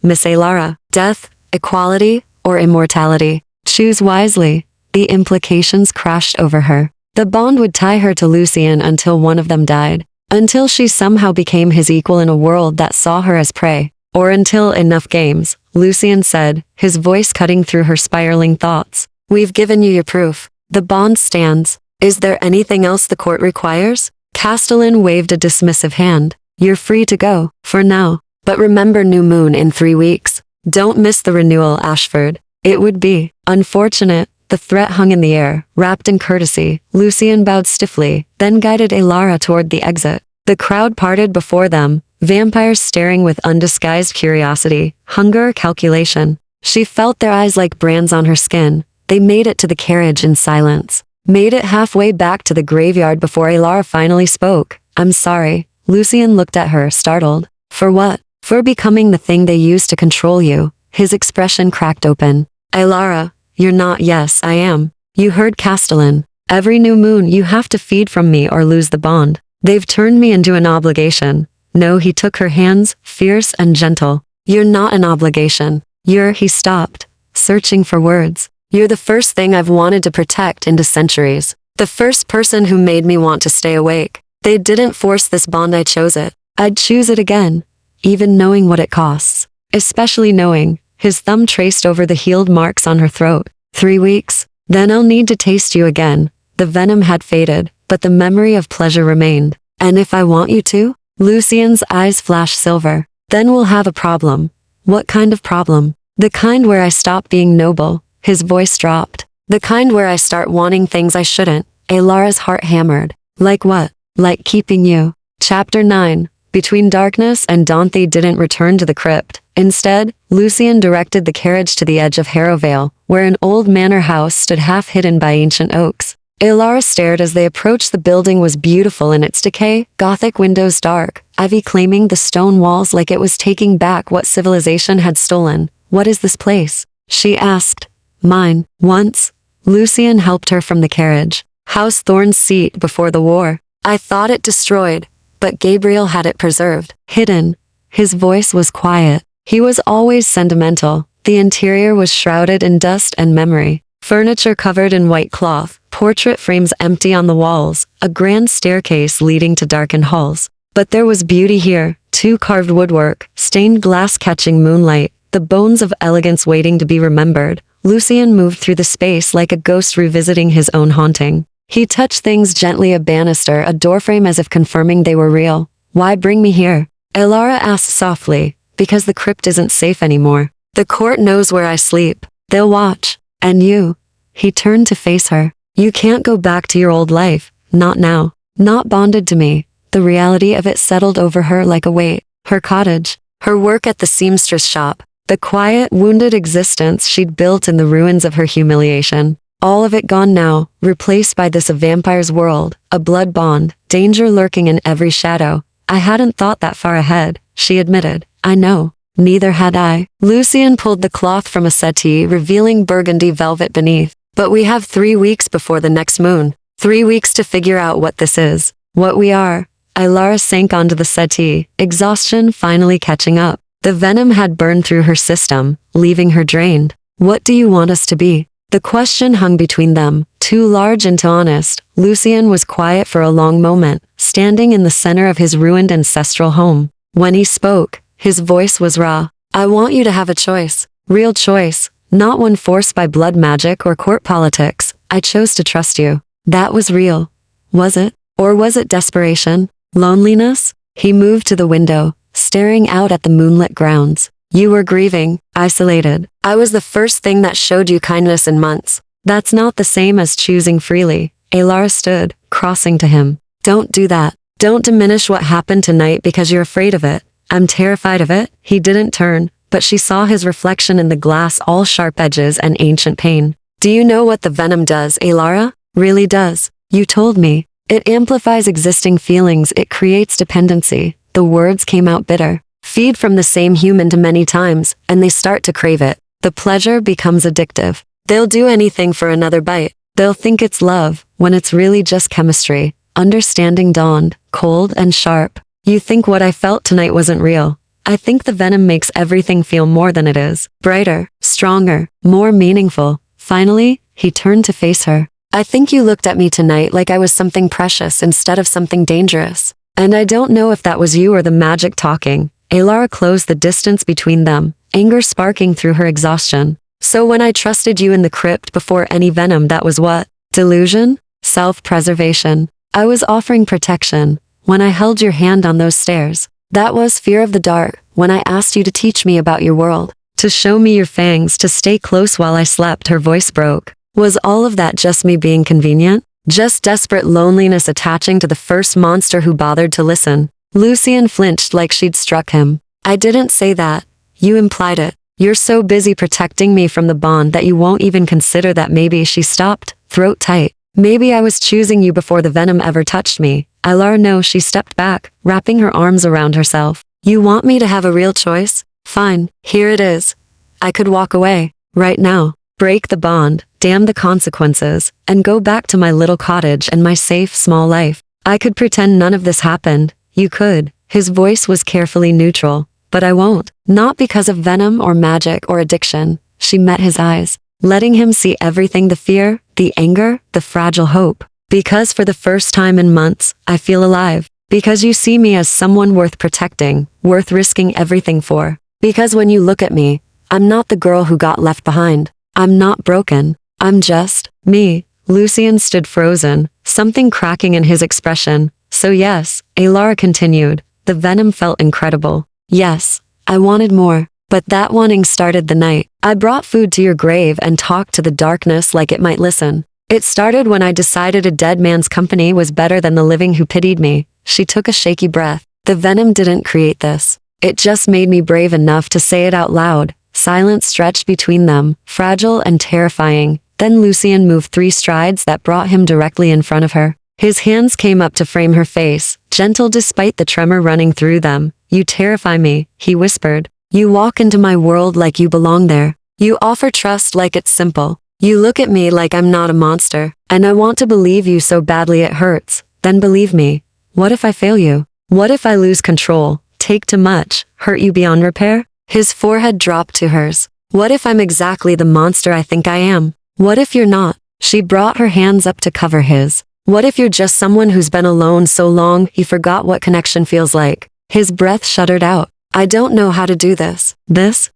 Miss Alara. Death, equality, or immortality. Choose wisely. The implications crashed over her. The bond would tie her to Lucien until one of them died. Until she somehow became his equal in a world that saw her as prey. Or until enough games, Lucien said, his voice cutting through her spiraling thoughts. We've given you your proof. The bond stands. Is there anything else the court requires? Castellan waved a dismissive hand. You're free to go, for now. But remember new moon in 3 weeks. Don't miss the renewal, Ashford. It would be unfortunate. The threat hung in the air, wrapped in courtesy. Lucien bowed stiffly, then guided Alara toward the exit. The crowd parted before them, vampires staring with undisguised curiosity, hunger, calculation. She felt their eyes like brands on her skin. They made it to the carriage in silence. Made it halfway back to the graveyard before Alara finally spoke. I'm sorry. Lucien looked at her, startled. For what? For becoming the thing they used to control you. His expression cracked open. Alara. You're not. Yes, I am. You heard Castellan. Every new moon you have to feed from me or lose the bond. They've turned me into an obligation. No, he took her hands, fierce and gentle. You're not an obligation. He stopped, searching for words. You're the first thing I've wanted to protect into centuries. The first person who made me want to stay awake. They didn't force this bond, I chose it. I'd choose it again. Even knowing what it costs. Especially knowing. His thumb traced over the healed marks on her throat. 3 weeks. Then I'll need to taste you again. The venom had faded, but the memory of pleasure remained. And if I want you to? Lucien's eyes flashed silver. Then we'll have a problem. What kind of problem? The kind where I stop being noble. His voice dropped. The kind where I start wanting things I shouldn't. Alara's heart hammered. Like what? Like keeping you. Chapter 9. Between darkness and dawn they didn't return to the crypt. Instead, Lucien directed the carriage to the edge of Harrowvale, where an old manor house stood half hidden by ancient oaks. Alara stared as they approached. The building was beautiful in its decay, Gothic windows dark, Ivy claiming the stone walls like it was taking back what civilization had stolen. What is this place? She asked. Mine, once. Lucian helped her from the carriage. House Thorne's seat before the war. I thought it destroyed, but Gabriel had it preserved, hidden. His voice was quiet. He was always sentimental. The interior was shrouded in dust and memory. Furniture covered in white cloth, portrait frames empty on the walls, a grand staircase leading to darkened halls. But there was beauty here, too, carved woodwork, stained glass catching moonlight, the bones of elegance waiting to be remembered. Lucian moved through the space like a ghost revisiting his own haunting. He touched things gently, a banister, a doorframe, as if confirming they were real. Why bring me here? Elara asked softly. Because the crypt isn't safe anymore. The court knows where I sleep. They'll watch. And you? He turned to face her. You can't go back to your old life. Not now. Not bonded to me. The reality of it settled over her like a weight. Her cottage. Her work at the seamstress shop. The quiet, wounded existence she'd built in the ruins of her humiliation. All of it gone now, replaced by this, a vampire's world, a blood bond, danger lurking in every shadow. I hadn't thought that far ahead, she admitted. I know. Neither had I. Lucian pulled the cloth from a settee, revealing burgundy velvet beneath. But we have 3 weeks before the next moon. 3 weeks to figure out what this is. What we are. Ilara sank onto the settee, exhaustion finally catching up. The venom had burned through her system, leaving her drained. What do you want us to be? The question hung between them, too large and too honest. Lucian was quiet for a long moment, standing in the center of his ruined ancestral home. When he spoke, his voice was raw. I want you to have a choice. Real choice. Not one forced by blood magic or court politics. I chose to trust you. That was real. Was it? Or was it desperation? Loneliness? He moved to the window, staring out at the moonlit grounds. You were grieving, isolated. I was the first thing that showed you kindness in months. That's not the same as choosing freely. Elara stood, crossing to him. Don't do that. Don't diminish what happened tonight because you're afraid of it. I'm terrified of it. He didn't turn, but she saw his reflection in the glass, all sharp edges and ancient pain. Do you know what the venom does, Elara? Really does. You told me. It amplifies existing feelings. It creates dependency. The words came out bitter. Feed from the same human too many times, and they start to crave it. The pleasure becomes addictive. They'll do anything for another bite. They'll think it's love, when it's really just chemistry. Understanding dawned, cold and sharp. You think what I felt tonight wasn't real. I think the venom makes everything feel more than it is. Brighter, stronger, more meaningful. Finally, he turned to face her. I think you looked at me tonight like I was something precious instead of something dangerous. And I don't know if that was you or the magic talking. Elara closed the distance between them, anger sparking through her exhaustion. So when I trusted you in the crypt before any venom, that was what? Delusion? Self-preservation. I was offering protection. When I held your hand on those stairs, that was fear of the dark. When I asked you to teach me about your world, to show me your fangs, to stay close while I slept, her voice broke. Was all of that just me being convenient? Just desperate loneliness attaching to the first monster who bothered to listen? Lucian flinched like she'd struck him. I didn't say that. You implied it. You're so busy protecting me from the bond that you won't even consider that. Maybe. She stopped, throat tight. Maybe I was choosing you before the venom ever touched me. Ilara, no. She stepped back, wrapping her arms around herself. You want me to have a real choice? Fine, here it is. I could walk away, right now, break the bond, damn the consequences, and go back to my little cottage and my safe, small life. I could pretend none of this happened. You could. His voice was carefully neutral. But I won't. Not because of venom or magic or addiction. She met his eyes, letting him see everything, the fear, the anger, the fragile hope. Because for the first time in months, I feel alive. Because you see me as someone worth protecting, worth risking everything for. Because when you look at me, I'm not the girl who got left behind. I'm not broken. I'm just me. Lucian stood frozen, something cracking in his expression. So yes, Elara continued. The venom felt incredible. Yes, I wanted more. But that wanting started the night I brought food to your grave and talked to the darkness like it might listen. It started when I decided a dead man's company was better than the living who pitied me. She took a shaky breath. The venom didn't create this. It just made me brave enough to say it out loud. Silence stretched between them, fragile and terrifying. Then Lucian moved 3 strides that brought him directly in front of her. His hands came up to frame her face, gentle despite the tremor running through them. You terrify me, he whispered. You walk into my world like you belong there. You offer trust like it's simple. You look at me like I'm not a monster, and I want to believe you so badly it hurts. Then believe me. What if I fail you? What if I lose control, take too much, hurt you beyond repair? His forehead dropped to hers. What if I'm exactly the monster I think I am? What if you're not? She brought her hands up to cover his. What if you're just someone who's been alone so long he forgot what connection feels like? His breath shuddered out. I don't know how to do this.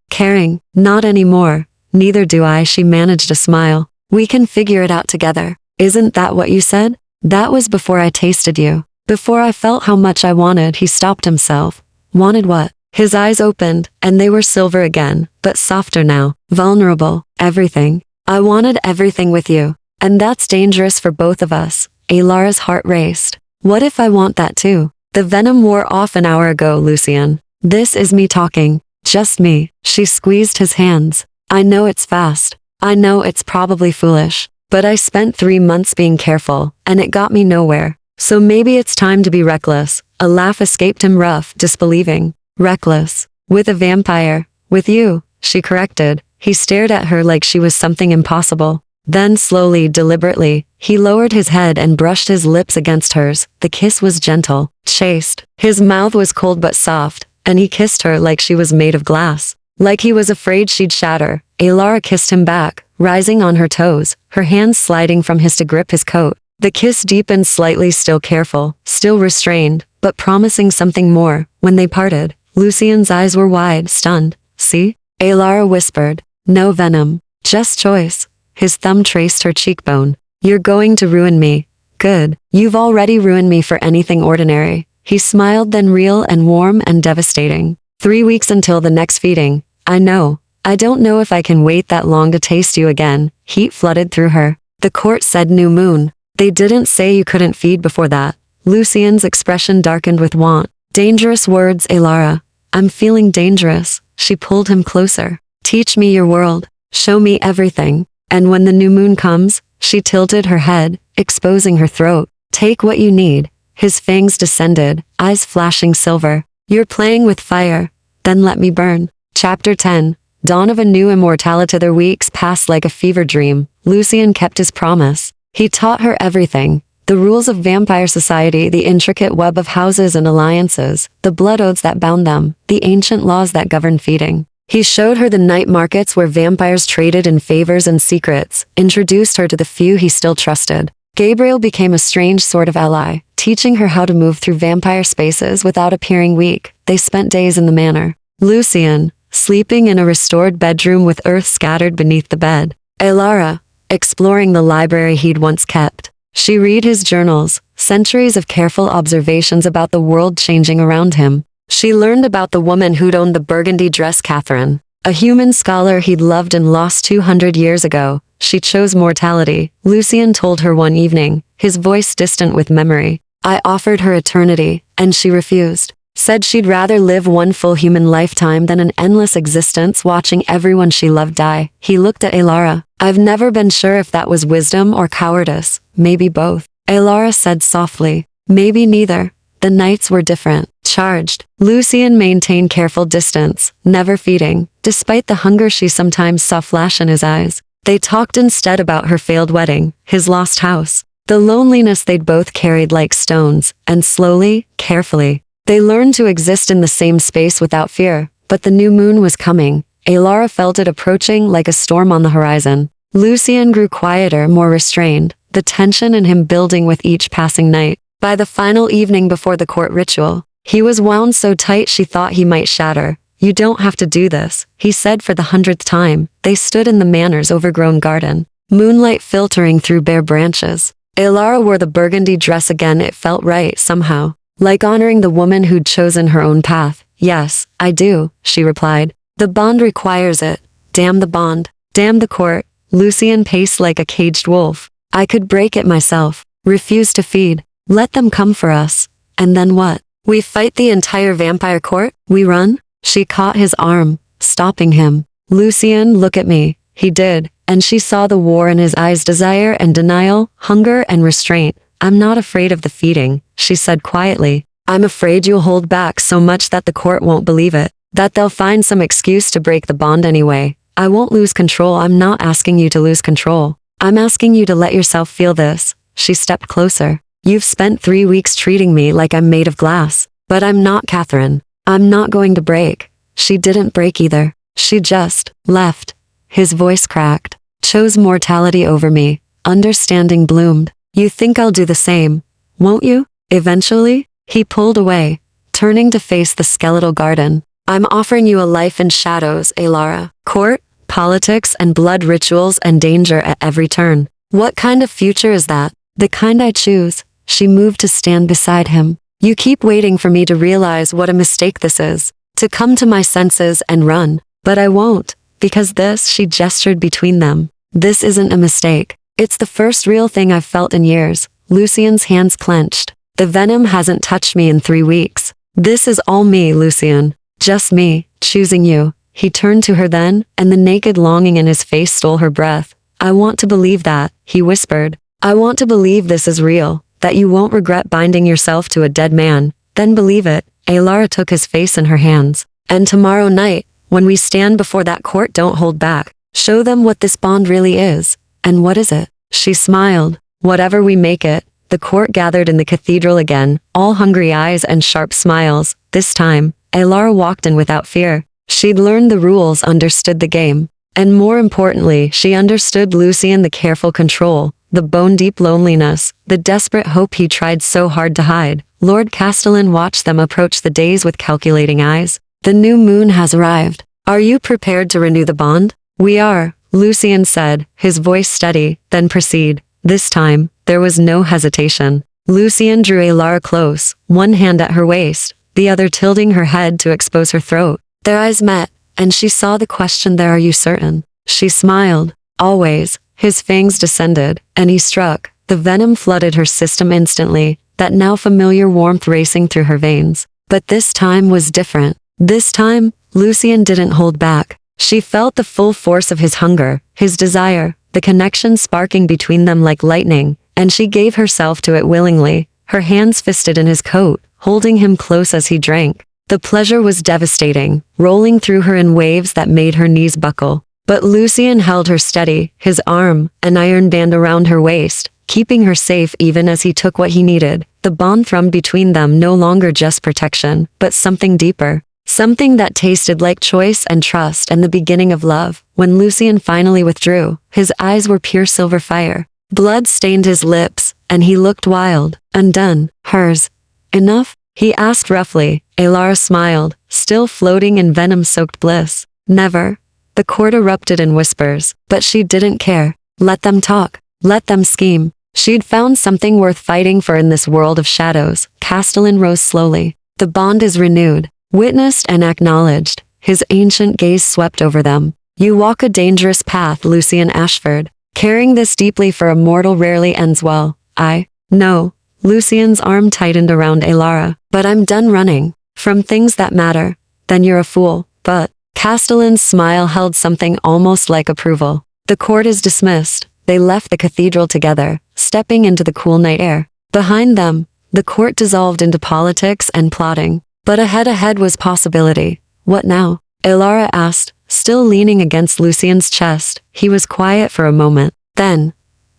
Caring. Not anymore. Neither do I, she managed a smile. We can figure it out together. Isn't that what you said? That was before I tasted you. Before I felt how much I wanted. He stopped himself. Wanted what? His eyes opened, and they were silver again, but softer now. Vulnerable. Everything. I wanted everything with you. And that's dangerous for both of us. Alara's heart raced. What if I want that too? The venom wore off an hour ago, Lucian. This is me talking. Just me. She squeezed his hands. I know it's fast. I know it's probably foolish. But I spent 3 months being careful, and it got me nowhere. So maybe it's time to be reckless. A laugh escaped him, rough, disbelieving. Reckless. With a vampire. With you, she corrected. He stared at her like she was something impossible. Then slowly, deliberately, he lowered his head and brushed his lips against hers. The kiss was gentle, chaste. His mouth was cold but soft, and he kissed her like she was made of glass. Like he was afraid she'd shatter. Alara kissed him back, rising on her toes, her hands sliding from his to grip his coat. The kiss deepened slightly, still careful, still restrained, but promising something more. When they parted, Lucian's eyes were wide, stunned. See? Alara whispered. No venom. Just choice. His thumb traced her cheekbone. You're going to ruin me. Good. You've already ruined me for anything ordinary. He smiled, then real and warm and devastating. 3 weeks until the next feeding. I know. I don't know if I can wait that long to taste you again. Heat flooded through her. The court said new moon. They didn't say you couldn't feed before that. Lucian's expression darkened with want. Dangerous words, Alara. I'm feeling dangerous. She pulled him closer. Teach me your world. Show me everything. And when the new moon comes, she tilted her head, exposing her throat. Take what you need. His fangs descended, eyes flashing silver. You're playing with fire. Then let me burn. Chapter 10. Dawn of a new immortality. Their weeks passed like a fever dream. Lucian kept his promise. He taught her everything. The rules of vampire society, the intricate web of houses and alliances, the blood oaths that bound them, the ancient laws that govern feeding. He showed her the night markets where vampires traded in favors and secrets, introduced her to the few he still trusted. Gabriel became a strange sort of ally, teaching her how to move through vampire spaces without appearing weak. They spent days in the manor. Lucian, sleeping in a restored bedroom with earth scattered beneath the bed. Alara, exploring the library he'd once kept. She read his journals, centuries of careful observations about the world changing around him. She learned about the woman who'd owned the burgundy dress, Catherine, a human scholar he'd loved and lost 200 years ago. She chose mortality, Lucian told her one evening, his voice distant with memory. I offered her eternity, and she refused. Said she'd rather live one full human lifetime than an endless existence watching everyone she loved die. He looked at Alara. I've never been sure if that was wisdom or cowardice. Maybe both. Alara said softly. Maybe neither. The nights were different. Charged. Lucian maintained careful distance, never feeding, despite the hunger she sometimes saw flash in his eyes. They talked instead about her failed wedding, his lost house, the loneliness they'd both carried like stones, and slowly, carefully, they learned to exist in the same space without fear. But the new moon was coming. Alara felt it approaching like a storm on the horizon. Lucian grew quieter, more restrained, the tension in him building with each passing night. By the final evening before the court ritual, he was wound so tight she thought he might shatter. You don't have to do this, he said for the 100th time. They stood in the manor's overgrown garden, moonlight filtering through bare branches. Alara wore the burgundy dress again. It felt right somehow. Like honoring the woman who'd chosen her own path. Yes, I do, she replied. The bond requires it. Damn the bond. Damn the court. Lucian paced like a caged wolf. I could break it myself. Refuse to feed. Let them come for us. And then what? We fight the entire vampire court? We run? She caught his arm, stopping him. Lucian, look at me. He did, and she saw the war in his eyes, desire and denial, hunger and restraint. I'm not afraid of the feeding, she said quietly. I'm afraid you'll hold back so much that the court won't believe it, that they'll find some excuse to break the bond anyway. I won't lose control. I'm not asking you to lose control. I'm asking you to let yourself feel this. She stepped closer. You've spent 3 weeks treating me like I'm made of glass. But I'm not, Catherine. I'm not going to break. She didn't break either. She just left. His voice cracked. Chose mortality over me. Understanding bloomed. You think I'll do the same, won't you? Eventually, he pulled away, turning to face the skeletal garden. I'm offering you a life in shadows, Alara. Court, politics, and blood rituals and danger at every turn. What kind of future is that? The kind I choose. She moved to stand beside him. You keep waiting for me to realize what a mistake this is, to come to my senses and run. But I won't, because this, she gestured between them. This isn't a mistake. It's the first real thing I've felt in years. Lucien's hands clenched. The venom hasn't touched me in 3 weeks. This is all me, Lucien. Just me, choosing you. He turned to her then, and the naked longing in his face stole her breath. I want to believe that, he whispered. I want to believe this is real, that you won't regret binding yourself to a dead man. Then believe it. Alara took his face in her hands. And tomorrow night, when we stand before that court, don't hold back. Show them what this bond really is. And what is it? She smiled. Whatever we make it. The court gathered in the cathedral again, all hungry eyes and sharp smiles. This time, Alara walked in without fear. She'd learned the rules, understood the game. And more importantly, she understood Lucien, the careful control, the bone-deep loneliness, the desperate hope he tried so hard to hide. Lord Castellan watched them approach the days with calculating eyes. The new moon has arrived. Are you prepared to renew the bond? We are, Lucien said, his voice steady, then proceed. This time, there was no hesitation. Lucien drew Alara close, one hand at her waist, the other tilting her head to expose her throat. Their eyes met, and she saw the question there. Are you certain? She smiled. Always. His fangs descended, and he struck. The venom flooded her system instantly, that now familiar warmth racing through her veins. But this time was different. This time, Lucien didn't hold back. She felt the full force of his hunger, his desire, the connection sparking between them like lightning, and she gave herself to it willingly, her hands fisted in his coat, holding him close as he drank. The pleasure was devastating, rolling through her in waves that made her knees buckle. But Lucien held her steady, his arm, an iron band around her waist, keeping her safe even as he took what he needed. The bond thrummed between them, no longer just protection, but something deeper. Something that tasted like choice and trust and the beginning of love. When Lucien finally withdrew, his eyes were pure silver fire. Blood stained his lips, and he looked wild, undone. Hers. Enough? He asked roughly. Alara smiled, still floating in venom-soaked bliss. Never. The court erupted in whispers, but she didn't care. Let them talk. Let them scheme. She'd found something worth fighting for in this world of shadows. Castellan rose slowly. The bond is renewed. Witnessed and acknowledged, his ancient gaze swept over them. You walk a dangerous path, Lucien Ashford. Carrying this deeply for a mortal rarely ends well. I know. Lucien's arm tightened around Alara. But I'm done running from things that matter. Then you're a fool. But Castellan's smile held something almost like approval. The court is dismissed. They left the cathedral together, stepping into the cool night air. Behind them, the court dissolved into politics and plotting. But ahead was possibility. What now? Alara asked, still leaning against Lucien's chest. He was quiet for a moment. Then,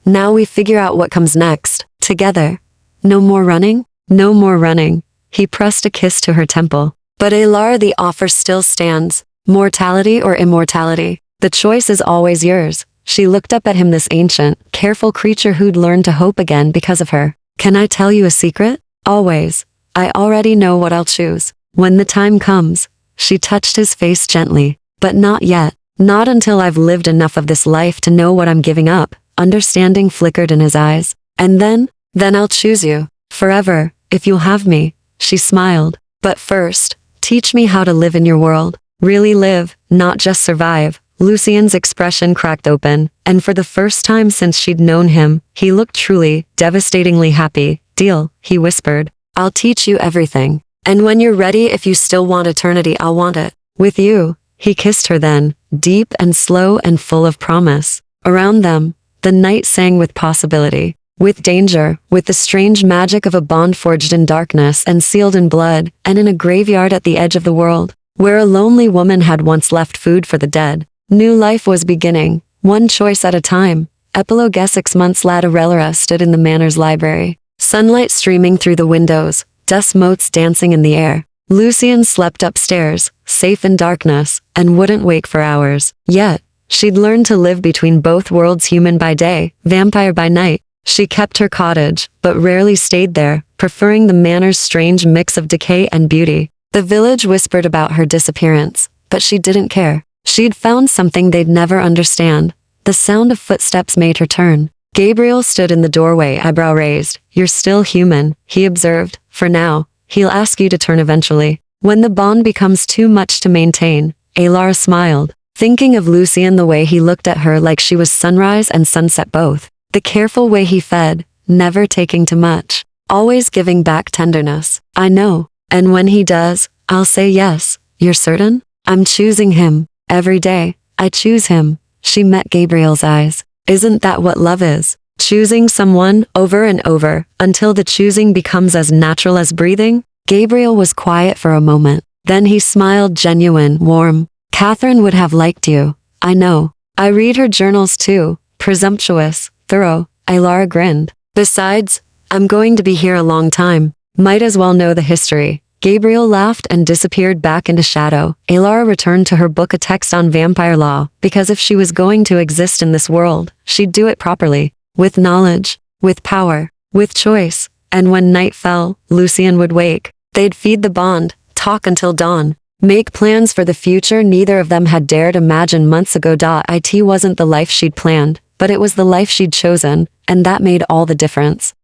now we figure out what comes next. Together. No more running? No more running. He pressed a kiss to her temple. But Alara, the offer still stands. Mortality or immortality. The choice is always yours. She looked up at him, this ancient, careful creature who'd learned to hope again because of her. Can I tell you a secret? Always. I already know what I'll choose. When the time comes. She touched his face gently. But not yet. Not until I've lived enough of this life to know what I'm giving up. Understanding flickered in his eyes. And then I'll choose you. Forever, if you'll have me. She smiled. But first, teach me how to live in your world. Really live, not just survive. Lucien's expression cracked open, and for the first time since she'd known him, he looked truly, devastatingly happy. Deal, he whispered. I'll teach you everything. And when you're ready, if you still want eternity, I'll want it. With you. He kissed her then, deep and slow and full of promise. Around them, the night sang with possibility. With danger, with the strange magic of a bond forged in darkness and sealed in blood, and in a graveyard at the edge of the world, where a lonely woman had once left food for the dead. New life was beginning, one choice at a time. Epilogue. 6 months later, Relora stood in the manor's library. Sunlight streaming through the windows, dust motes dancing in the air. Lucian slept upstairs, safe in darkness, and wouldn't wake for hours. Yet, she'd learned to live between both worlds, human by day, vampire by night. She kept her cottage, but rarely stayed there, preferring the manor's strange mix of decay and beauty. The village whispered about her disappearance, but she didn't care. She'd found something they'd never understand. The sound of footsteps made her turn. Gabriel stood in the doorway, eyebrow raised. "You're still human," he observed. "For now. He'll ask you to turn eventually. When the bond becomes too much to maintain." Alara smiled, thinking of Lucian, the way he looked at her like she was sunrise and sunset both. The careful way he fed, never taking too much, always giving back tenderness. "I know. And when he does, I'll say yes." "You're certain?" "I'm choosing him. Every day, I choose him." She met Gabriel's eyes. "Isn't that what love is? Choosing someone over and over, until the choosing becomes as natural as breathing?" Gabriel was quiet for a moment. Then he smiled, genuine, warm. "Catherine would have liked you. I know. I read her journals too. Presumptuous, thorough." Alara grinned. "Besides, I'm going to be here a long time. Might as well know the history." Gabriel laughed and disappeared back into shadow. Alara returned to her book, a text on vampire law, because if she was going to exist in this world, she'd do it properly. With knowledge, with power, with choice. And when night fell, Lucian would wake. They'd feed the bond, talk until dawn, make plans for the future neither of them had dared imagine months ago. It wasn't the life she'd planned, but it was the life she'd chosen, and that made all the difference.